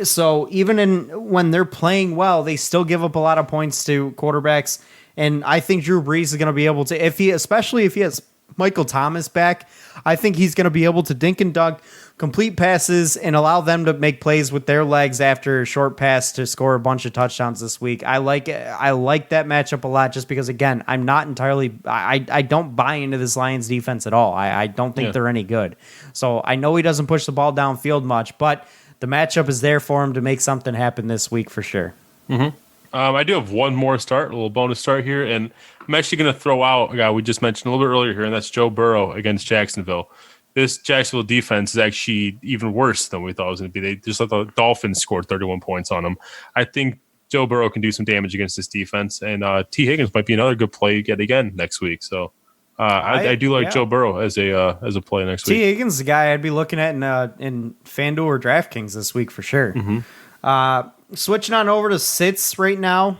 Speaker 3: So even when they're playing well, they still give up a lot of points to quarterbacks. And I think Drew Brees is going to be able to, especially if he has Michael Thomas back, I think he's going to be able to dink and dunk, complete passes, and allow them to make plays with their legs after a short pass to score a bunch of touchdowns this week. I like that matchup a lot just because, again, I'm not entirely – I don't buy into this Lions defense at all. I don't think they're any good. So I know he doesn't push the ball downfield much, but the matchup is there for him to make something happen this week for sure.
Speaker 2: Mm-hmm. I do have one more start, a little bonus start here, and I'm actually going to throw out a guy we just mentioned a little bit earlier here, and that's Joe Burrow against Jacksonville. This Jacksonville defense is actually even worse than we thought it was going to be. They just let the Dolphins score 31 points on them. I think Joe Burrow can do some damage against this defense, and T. Higgins might be another good play yet again next week. So I do like Joe Burrow as a play next week.
Speaker 3: T. Higgins is the guy I'd be looking at in FanDuel or DraftKings this week for sure.
Speaker 2: Mm-hmm.
Speaker 3: Switching on over to sits right now.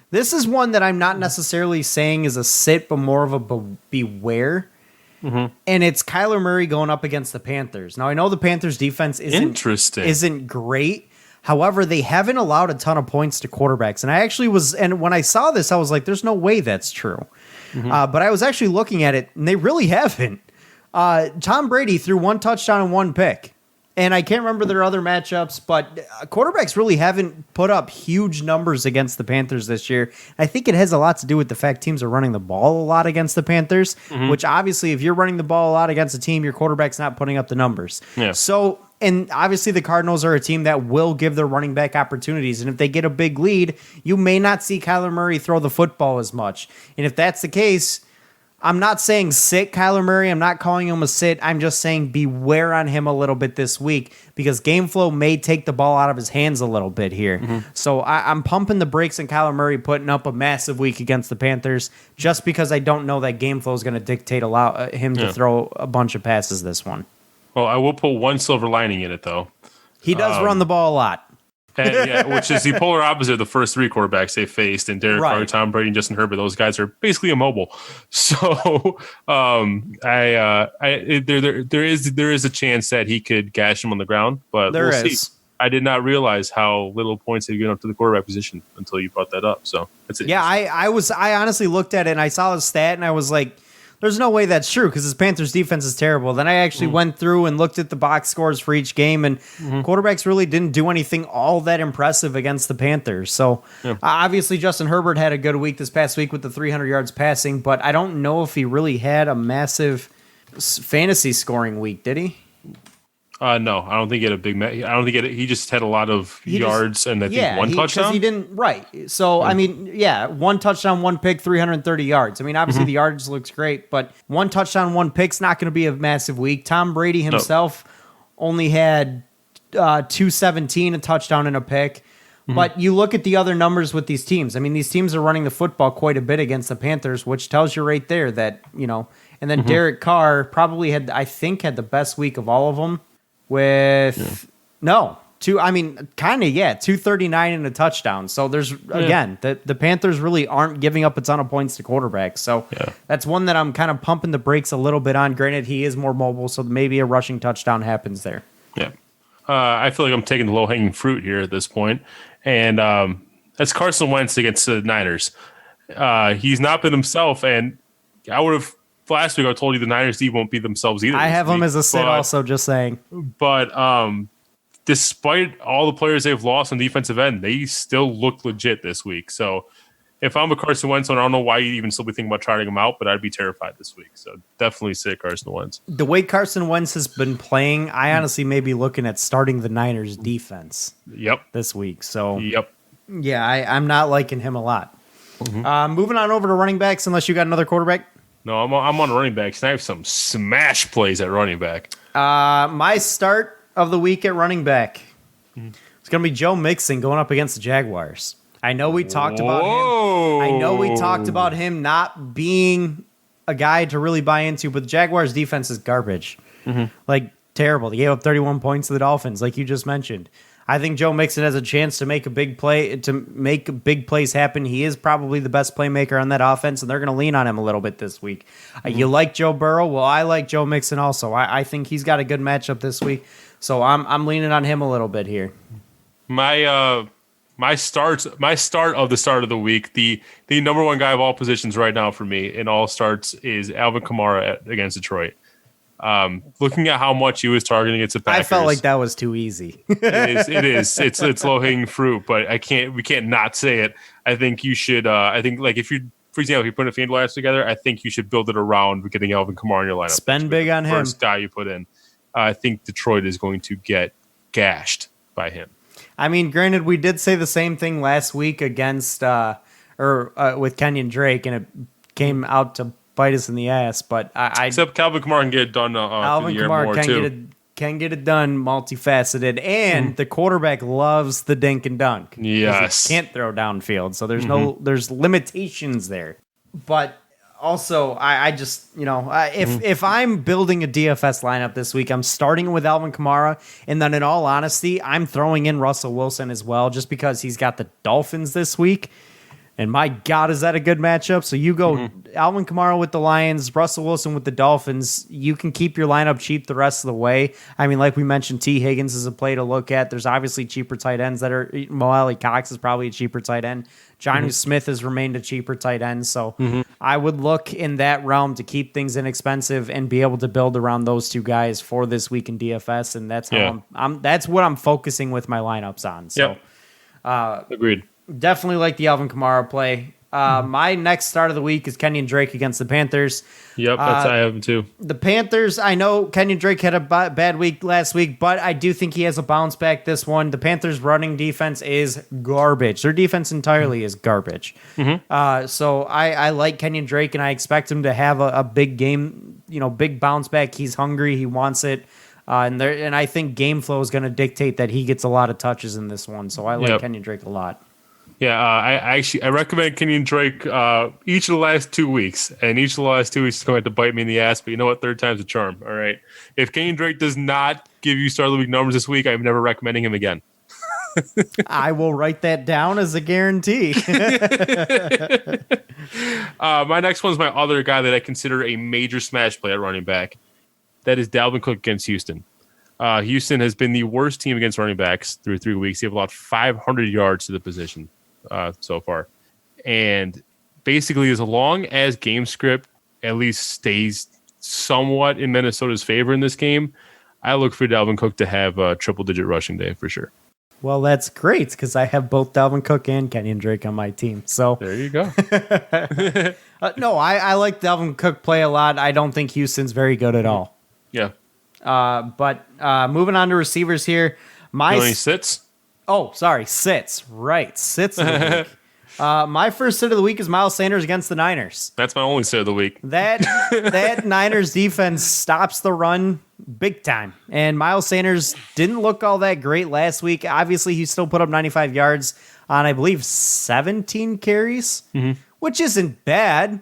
Speaker 3: This is one that I'm not necessarily saying is a sit, but more of a beware.
Speaker 2: Mm-hmm.
Speaker 3: And it's Kyler Murray going up against the Panthers. Now, I know the Panthers defense isn't great. However, they haven't allowed a ton of points to quarterbacks. And I actually and when I saw this, I was like, there's no way that's true.
Speaker 2: Mm-hmm.
Speaker 3: But I was actually looking at it, and they really haven't. Tom Brady threw 1 touchdown and 1 pick. And I can't remember their other matchups, but quarterbacks really haven't put up huge numbers against the Panthers this year. I think it has a lot to do with the fact teams are running the ball a lot against the Panthers, which obviously if you're running the ball a lot against a team, your quarterback's not putting up the numbers.
Speaker 2: Yeah.
Speaker 3: So, and obviously the Cardinals are a team that will give their running back opportunities. And if they get a big lead, you may not see Kyler Murray throw the football as much. And if that's the case, I'm not saying sit Kyler Murray. I'm not calling him a sit. I'm just saying beware on him a little bit this week because game flow may take the ball out of his hands a little bit here.
Speaker 2: Mm-hmm.
Speaker 3: So I'm pumping the brakes on Kyler Murray putting up a massive week against the Panthers just because I don't know that game flow is going to dictate him to throw a bunch of passes this one.
Speaker 2: Well, I will put one silver lining in it, though.
Speaker 3: He does run the ball a lot.
Speaker 2: And, which is the polar opposite of the first 3 quarterbacks they faced, and Derek Carr, Tom Brady, and Justin Herbert. Those guys are basically immobile. So, there is a chance that he could gash him on the ground, but we'll see. I did not realize how little points they've given up to the quarterback position until you brought that up. So that's it.
Speaker 3: Yeah, I honestly looked at it and I saw the stat and I was like, there's no way that's true because his Panthers defense is terrible. Then I actually went through and looked at the box scores for each game, and quarterbacks really didn't do anything all that impressive against the Panthers. So obviously Justin Herbert had a good week this past week with the 300 yards passing, but I don't know if he really had a massive fantasy scoring week, did he?
Speaker 2: No, I don't think he had a big. I don't think he just had a lot of yards and I think 1 touchdown.
Speaker 3: He didn't So I mean, 1 touchdown, 1 pick, 330 yards. I mean, obviously the yardage looks great, but 1 touchdown, 1 pick's not going to be a massive week. Tom Brady himself only had 217, a touchdown and a pick. But you look at the other numbers with these teams. I mean, these teams are running the football quite a bit against the Panthers, which tells you right there that And then Derek Carr probably had the best week of all of them. 239 and a touchdown. So there's again, the Panthers really aren't giving up a ton of points to quarterbacks. So that's one that I'm kind of pumping the brakes a little bit on. Granted, he is more mobile, so maybe a rushing touchdown happens there.
Speaker 2: Yeah. I feel like I'm taking the low hanging fruit here at this point, and that's Carson Wentz against the Niners. He's not been himself, and I would have. Last week I told you the Niners D won't be themselves either.
Speaker 3: I have them as a sit also, just saying.
Speaker 2: But despite all the players they've lost on defensive end, they still look legit this week. So if I'm a Carson Wentz, I don't know why you'd even still be thinking about trying him out, but I'd be terrified this week. So definitely sit Carson Wentz.
Speaker 3: The way Carson Wentz has been playing, I honestly may be looking at starting the Niners defense this week. So yeah, I'm not liking him a lot. Moving on over to running backs, unless you got another quarterback.
Speaker 2: No, I'm on running backs, and I have some smash plays at running back.
Speaker 3: My start of the week at running back it's going to be Joe Mixon going up against the Jaguars. I know we talked about him. I know we talked about him not being a guy to really buy into, but the Jaguars' defense is garbage. Like, terrible. They gave up 31 points to the Dolphins, like you just mentioned. I think Joe Mixon has a chance to make a big play, to make big plays happen. He is probably the best playmaker on that offense, and they're going to lean on him a little bit this week. You like Joe Burrow? Well, I like Joe Mixon also. I think he's got a good matchup this week. So I'm leaning on him a little bit here.
Speaker 2: My start of the week, the number one guy of all positions right now for me in all starts is Alvin Kamara against Detroit. Looking at how much he was targeting against the Packers,
Speaker 3: I felt like that was too easy.
Speaker 2: It is. It's low hanging fruit, but we can't not say it. I think you should. I think like if you, for example, if you're putting a fan lineup together, I think you should build it around getting Alvin Kamara in your lineup.
Speaker 3: Spend big on him.
Speaker 2: First guy you put in. I think Detroit is going to get gashed by him.
Speaker 3: I mean, granted, we did say the same thing last week against with Kenyon Drake, and it came out to bite us in the ass. But
Speaker 2: except Calvin Kamara can get it done.
Speaker 3: Alvin Kamara can get it done, multifaceted, and the quarterback loves the dink and dunk.
Speaker 2: Yes,
Speaker 3: he can't throw downfield, so there's limitations there. But also, I just, if I'm building a DFS lineup this week, I'm starting with Alvin Kamara, and then in all honesty, I'm throwing in Russell Wilson as well, just because he's got the Dolphins this week. And my God, is that a good matchup? So you go Alvin Kamara with the Lions, Russell Wilson with the Dolphins. You can keep your lineup cheap the rest of the way. I mean, like we mentioned, T. Higgins is a play to look at. There's obviously cheaper tight ends that are. Mo Alley Cox is probably a cheaper tight end. Jonnu Smith has remained a cheaper tight end. So I would look in that realm to keep things inexpensive and be able to build around those two guys for this week in DFS. And that's how that's what I'm focusing with my lineups on. So
Speaker 2: agreed.
Speaker 3: Definitely like the Alvin Kamara play. My next start of the week is Kenyon Drake against the Panthers.
Speaker 2: Yep, I have him too.
Speaker 3: The Panthers, I know Kenyon Drake had a bad week last week, but I do think he has a bounce back this one. The Panthers' running defense is garbage. Their defense entirely is garbage. So I like Kenyon Drake, and I expect him to have a big game, big bounce back. He's hungry. He wants it. And I think game flow is going to dictate that he gets a lot of touches in this one. So I like Kenyon Drake a lot.
Speaker 2: Yeah, I recommend Kenyon Drake each of the last 2 weeks, and each of the last 2 weeks is going to have to bite me in the ass. But you know what? Third time's a charm. All right. If Kenyon Drake does not give you start of the week numbers this week, I'm never recommending him again.
Speaker 3: I will write that down as a guarantee.
Speaker 2: My next one's my other guy that I consider a major smash play at running back. That is Dalvin Cook against Houston. Houston has been the worst team against running backs through 3 weeks. They have allowed 500 yards to the position so far. And basically, as long as game script at least stays somewhat in Minnesota's favor in this game, I look for Dalvin Cook to have a triple-digit rushing day for sure.
Speaker 3: Well, that's great because I have both Dalvin Cook and Kenyon Drake on my team. So
Speaker 2: there you go.
Speaker 3: No, I like Dalvin Cook play a lot. I don't think Houston's very good at all.
Speaker 2: Yeah.
Speaker 3: But moving on to receivers here.
Speaker 2: Sits?
Speaker 3: Oh, sorry. Sits. Right. Sits of the week. My first sit of the week is Miles Sanders against the Niners.
Speaker 2: That's my only sit of the week.
Speaker 3: That Niners defense stops the run big time. And Miles Sanders didn't look all that great last week. Obviously, he still put up 95 yards on, I believe, 17 carries, which isn't bad.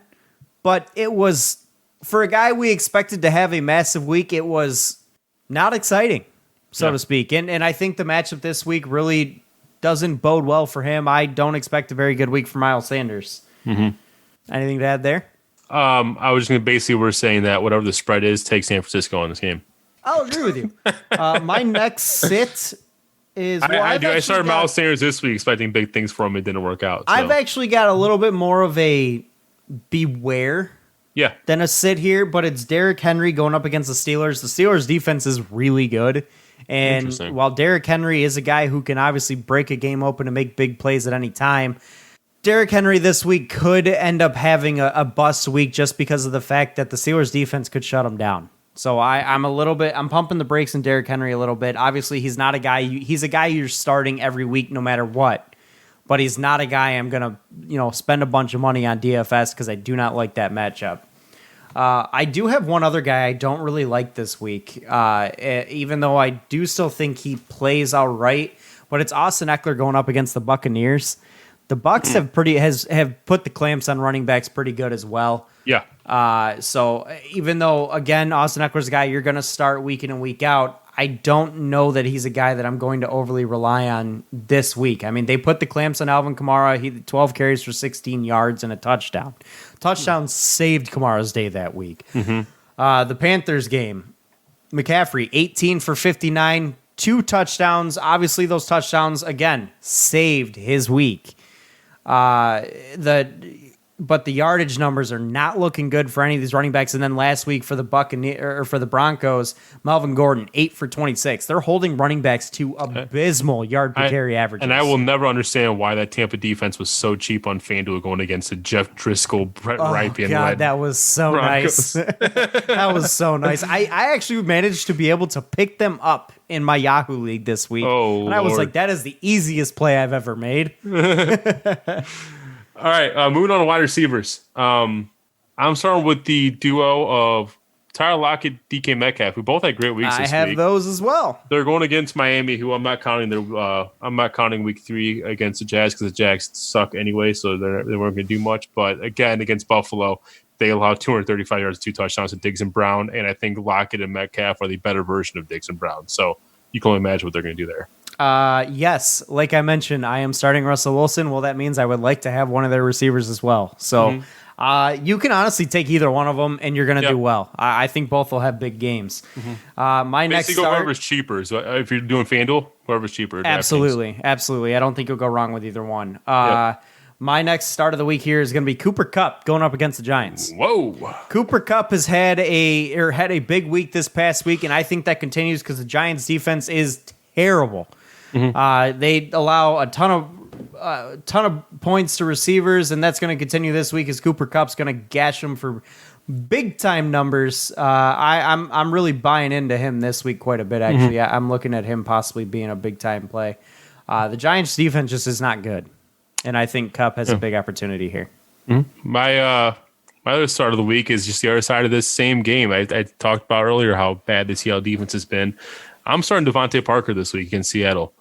Speaker 3: But it was, for a guy we expected to have a massive week, it was not exciting, so to speak. And I think the matchup this week really doesn't bode well for him. I don't expect a very good week for Miles Sanders. Anything to add there?
Speaker 2: I was just going to basically, we're saying that whatever the spread is, take San Francisco in this game.
Speaker 3: I'll agree with you. My next sit is...
Speaker 2: I started Miles Sanders this week expecting big things from him. It didn't work out. So.
Speaker 3: I've actually got a little bit more of a beware than a sit here, but it's Derrick Henry going up against the Steelers. The Steelers' defense is really good. And while Derrick Henry is a guy who can obviously break a game open and make big plays at any time, Derrick Henry this week could end up having a bust week just because of the fact that the Steelers' defense could shut him down. So I'm pumping the brakes on Derrick Henry a little bit. Obviously, he's not a guy. He's a guy you're starting every week no matter what. But he's not a guy I'm going to spend a bunch of money on DFS because I do not like that matchup. I do have one other guy I don't really like this week, even though I do still think he plays all right. But it's Austin Eckler going up against the Buccaneers. The Bucs have put the clamps on running backs pretty good as well.
Speaker 2: Yeah.
Speaker 3: So even though, again, Austin Eckler's a guy you're going to start week in and week out, I don't know that he's a guy that I'm going to overly rely on this week. I mean, they put the clamps on Alvin Kamara. He 12 carries for 16 yards and a touchdown. Touchdown saved Kamara's day that week. The Panthers game. McCaffrey, 18 for 59, 2 touchdowns. Obviously, those touchdowns, again, saved his week. But the yardage numbers are not looking good for any of these running backs. And then last week for the Broncos, Melvin Gordon, 8 for 26. They're holding running backs to abysmal yard per carry averages.
Speaker 2: And I will never understand why that Tampa defense was so cheap on FanDuel going against the Jeff Driscoll, Brett Ripien.
Speaker 3: God, that was so
Speaker 2: Broncos.
Speaker 3: nice. That was so nice. I actually managed to be able to pick them up in my Yahoo League this week.
Speaker 2: Oh,
Speaker 3: and I was
Speaker 2: Lord.
Speaker 3: like, that is the easiest play I've ever made.
Speaker 2: All right, moving on to wide receivers. I'm starting with the duo of Tyler Lockett, DK Metcalf, who both had great weeks this week.
Speaker 3: I have those as well.
Speaker 2: They're going against Miami, who I'm not counting. I'm not counting week 3 against the Jags because the Jags suck anyway, so they weren't going to do much. But again, against Buffalo, they allowed 235 yards, 2 touchdowns to Diggs and Brown, and I think Lockett and Metcalf are the better version of Diggs and Brown. So you can only imagine what they're going to do there.
Speaker 3: Yes, like I mentioned, I am starting Russell Wilson. Well, that means I would like to have one of their receivers as well. So you can honestly take either one of them, and you're going to do well. I think both will have big games. My next
Speaker 2: Basically,
Speaker 3: start,
Speaker 2: whoever's cheaper. So if you're doing FanDuel, whoever's cheaper.
Speaker 3: absolutely. I don't think you'll go wrong with either one. My next start of the week here is going to be Cooper Kupp going up against the Giants.
Speaker 2: Whoa.
Speaker 3: Cooper Kupp has had a big week this past week, and I think that continues because the Giants' defense is terrible. They allow a ton of points to receivers, and that's going to continue this week as Cooper Kupp's going to gash them for big time numbers. I'm really buying into him this week quite a bit. Actually, I'm looking at him possibly being a big time play. The Giants' defense just is not good, and I think Kupp has a big opportunity here.
Speaker 2: My other start of the week is just the other side of this same game. I talked about earlier how bad the Seattle defense has been. I'm starting Devontae Parker this week against Seattle.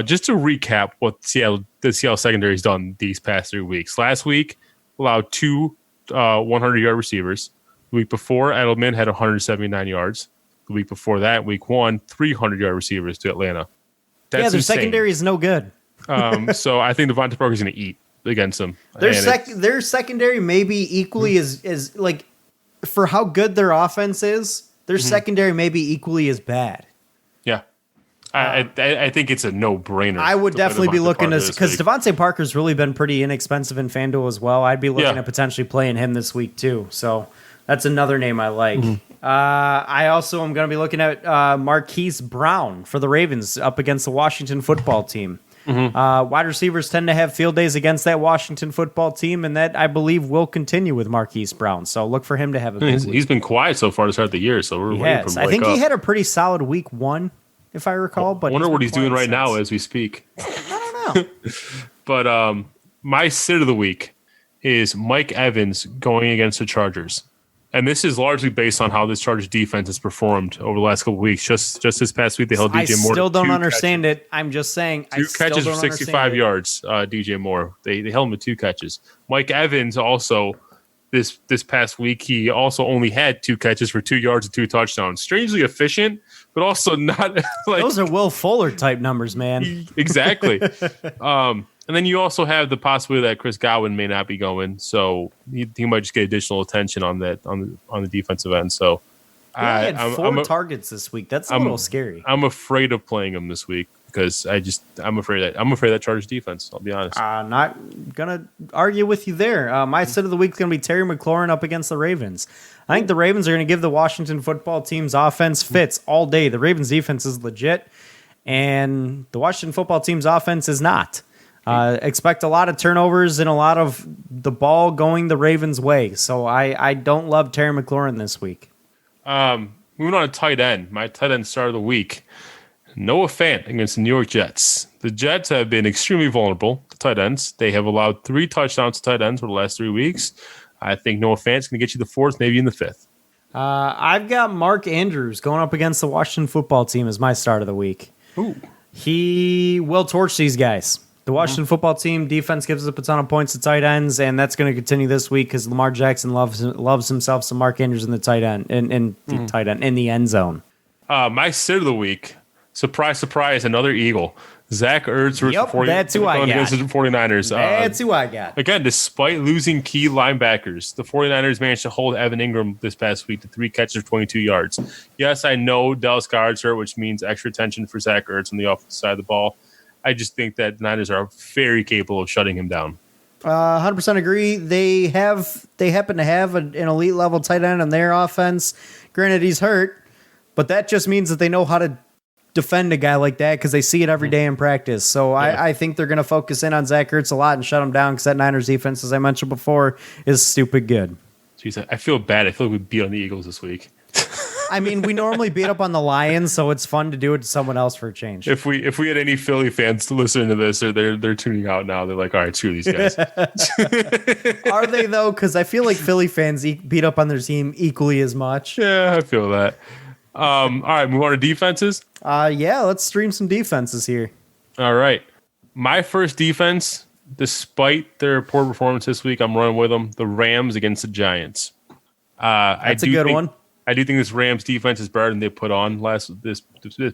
Speaker 2: Just to recap what the Seattle secondary has done these past 3 weeks. Last week, allowed 2 100-yard receivers. The week before, Edelman had 179 yards. The week before that, week 1, 300-yard receivers to Atlanta. That's
Speaker 3: their
Speaker 2: insane.
Speaker 3: secondary is no good.
Speaker 2: So I think Devontae Parker is going to eat against them.
Speaker 3: Their secondary may be equally as like for how good their offense is. Their secondary may be equally as bad.
Speaker 2: Yeah. I think it's a no-brainer.
Speaker 3: I would definitely be looking
Speaker 2: to
Speaker 3: because Devontae Parker's really been pretty inexpensive in FanDuel as well. I'd be looking at potentially playing him this week too. So that's another name I like. I also am going to be looking at Marquise Brown for the Ravens up against the Washington football team. Wide receivers tend to have field days against that Washington football team, and that I believe will continue with Marquise Brown. So look for him to have a big week.
Speaker 2: He's been quiet so far to start the year, so we're waiting for him to
Speaker 3: I think
Speaker 2: wake
Speaker 3: he
Speaker 2: up.
Speaker 3: had a pretty solid week 1, if I recall. But
Speaker 2: I wonder what he's doing right
Speaker 3: since.
Speaker 2: now as we speak.
Speaker 3: I don't know.
Speaker 2: But my sit of the week is Mike Evans going against the Chargers. And this is largely based on how this Chargers defense has performed over the last couple of weeks. Just this past week, they held DJ Moore.
Speaker 3: I still don't
Speaker 2: 2
Speaker 3: understand
Speaker 2: catches.
Speaker 3: it. I'm just saying.
Speaker 2: 2 catches for 65 yards, DJ Moore. They held him with 2 catches. Mike Evans also, this past week, he also only had 2 catches for 2 yards and 2 touchdowns. Strangely efficient, but also not like...
Speaker 3: Those are Will Fuller type numbers, man.
Speaker 2: Exactly. And then you also have the possibility that Chris Godwin may not be going, so he might just get additional attention on that on the defensive end. So
Speaker 3: He had 4 targets this week. That's a little scary.
Speaker 2: I'm afraid of playing him this week because I'm afraid that Chargers defense. I'll be honest.
Speaker 3: Not gonna argue with you there. My sit of the week is gonna be Terry McLaurin up against the Ravens. I think the Ravens are gonna give the Washington football team's offense fits all day. The Ravens defense is legit, and the Washington football team's offense is not. Expect a lot of turnovers and a lot of the ball going the Ravens' way. So I don't love Terry McLaurin this week.
Speaker 2: Moving on to tight end. My tight end start of the week. Noah Fant against the New York Jets. The Jets have been extremely vulnerable to tight ends. They have allowed 3 touchdowns to tight ends for the last 3 weeks. I think Noah Fant's going to get you the 4th, maybe in the 5th.
Speaker 3: I've got Mark Andrews going up against the Washington football team as my start of the week.
Speaker 2: Ooh.
Speaker 3: He will torch these guys. The Washington football team defense gives up a ton of points to tight ends, and that's going to continue this week because Lamar Jackson loves himself some Mark Andrews in the tight end in the end zone.
Speaker 2: My sit of the week, surprise, surprise, another Eagle. Zach Ertz versus
Speaker 3: Yep, that's who I got.
Speaker 2: against the 49ers.
Speaker 3: That's who I got.
Speaker 2: Again, despite losing key linebackers, the 49ers managed to hold Evan Ingram this past week to 3 catches for 22 yards. Yes, I know Dallas Goedert's hurt, which means extra attention for Zach Ertz on the offensive side of the ball. I just think that the Niners are very capable of shutting him down.
Speaker 3: 100% agree. They happen to have an elite level tight end on their offense. Granted, he's hurt, but that just means that they know how to defend a guy like that because they see it every day in practice. So I think they're going to focus in on Zach Ertz a lot and shut him down because that Niners defense, as I mentioned before, is stupid good.
Speaker 2: Jeez, I feel bad. I feel like we beat on the Eagles this week.
Speaker 3: I mean, we normally beat up on the Lions, so it's fun to do it to someone else for a change.
Speaker 2: If we had any Philly fans listening to this, or they're tuning out now, they're like, all right, screw these guys.
Speaker 3: Are they, though? Because I feel like Philly fans beat up on their team equally as much.
Speaker 2: Yeah, I feel that. All right, move on to defenses.
Speaker 3: Yeah, let's stream some defenses here.
Speaker 2: All right. My first defense, despite their poor performance this week, I'm running with them. The Rams against the Giants.
Speaker 3: That's a good one.
Speaker 2: I do think this Rams defense is better than they put on this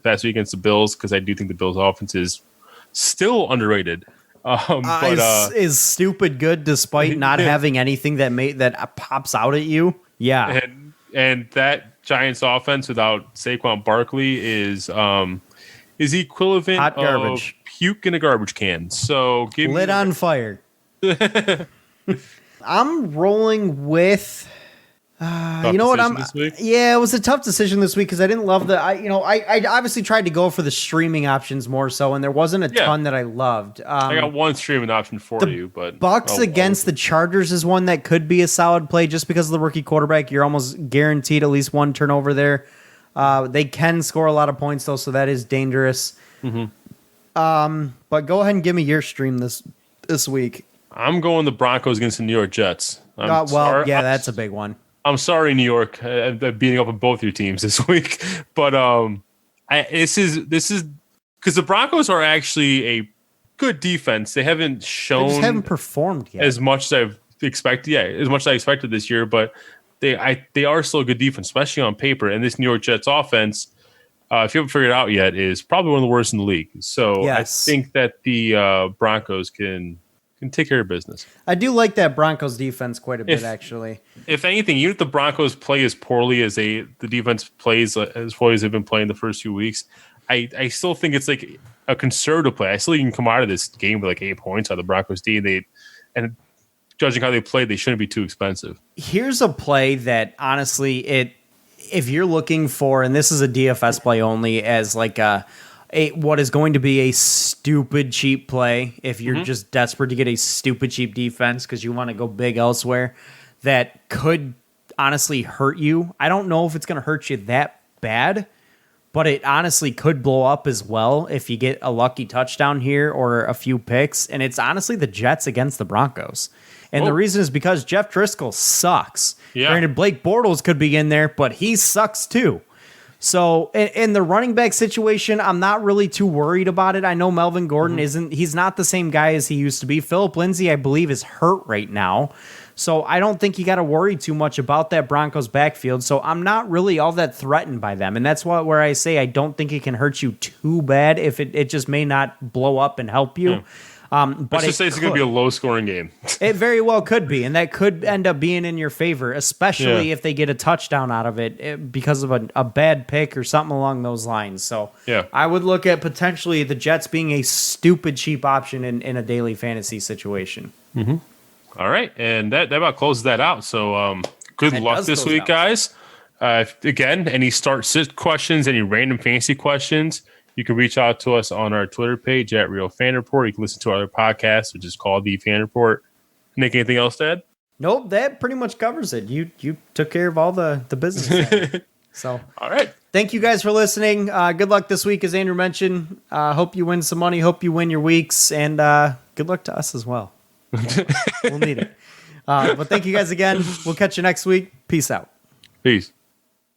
Speaker 2: past week against the Bills because I do think the Bills offense is still underrated.
Speaker 3: Is stupid good despite not having anything that pops out at you. Yeah,
Speaker 2: and that Giants offense without Saquon Barkley is equivalent
Speaker 3: hot garbage,
Speaker 2: of puke in a garbage can. So give
Speaker 3: lit on fire. I'm rolling with. You know what? Yeah, it was a tough decision this week because I didn't love I obviously tried to go for the streaming options more so, and there wasn't a ton that I loved.
Speaker 2: I got one streaming option for you, but
Speaker 3: Bucks against the Chargers is one that could be a solid play just because of the rookie quarterback. You're almost guaranteed at least one turnover there. They can score a lot of points though, so that is dangerous. Mm-hmm. But go ahead and give me your stream this week.
Speaker 2: I'm going the Broncos against the New York Jets.
Speaker 3: That's a big one.
Speaker 2: I'm sorry, New York, beating up on both your teams this week, but this is because the Broncos are actually a good defense. They haven't
Speaker 3: performed yet
Speaker 2: as much as I've expected. Yeah, as much as I expected this year, but they are still a good defense, especially on paper. And this New York Jets offense, if you haven't figured it out yet, is probably one of the worst in the league. So yes. I think that the Broncos can take care of business.
Speaker 3: I do like that Broncos defense quite a bit, actually.
Speaker 2: If anything, even if the Broncos play as poorly as the defense plays as poorly as they've been playing the first few weeks, I still think it's like a conservative play. I still think you can come out of this game with like 8 points on the Broncos D. And judging how they played, they shouldn't be too expensive.
Speaker 3: Here's a play that honestly, if you're looking for, and this is a DFS play only, as like what is going to be a stupid cheap play if you're just desperate to get a stupid cheap defense because you want to go big elsewhere, that could honestly hurt you. I don't know if it's going to hurt you that bad, but it honestly could blow up as well if you get a lucky touchdown here or a few picks. And it's honestly the Jets against the Broncos. And the reason is because Jeff Driscoll sucks. Yeah. Granted, Blake Bortles could be in there, but he sucks too. So in the running back situation, I'm not really too worried about it. I know Melvin Gordon he's not the same guy as he used to be. Phillip Lindsay, I believe, is hurt right now. So I don't think you got to worry too much about that Broncos backfield. So I'm not really all that threatened by them. And that's where I say I don't think it can hurt you too bad if it just may not blow up and help you. But
Speaker 2: let's just say it's going to be a low-scoring game.
Speaker 3: It very well could be, and that could end up being in your favor, especially if they get a touchdown out of it because of a bad pick or something along those lines. So I would look at potentially the Jets being a stupid cheap option in a daily fantasy situation.
Speaker 2: Mm-hmm. All right, and that about closes that out. So good luck this week, guys. Again, any start-sit questions, any random fantasy questions, you can reach out to us on our Twitter page at Real Fan Report. You can listen to our other podcast, which is called The Fan Report. Nick, anything else to add?
Speaker 3: Nope, that pretty much covers it. You took care of all the business. So, all right. Thank you guys for listening. Good luck this week, as Andrew mentioned. Hope you win some money. Hope you win your weeks. And good luck to us as well. We'll need it. But thank you guys again. We'll catch you next week. Peace out.
Speaker 2: Peace.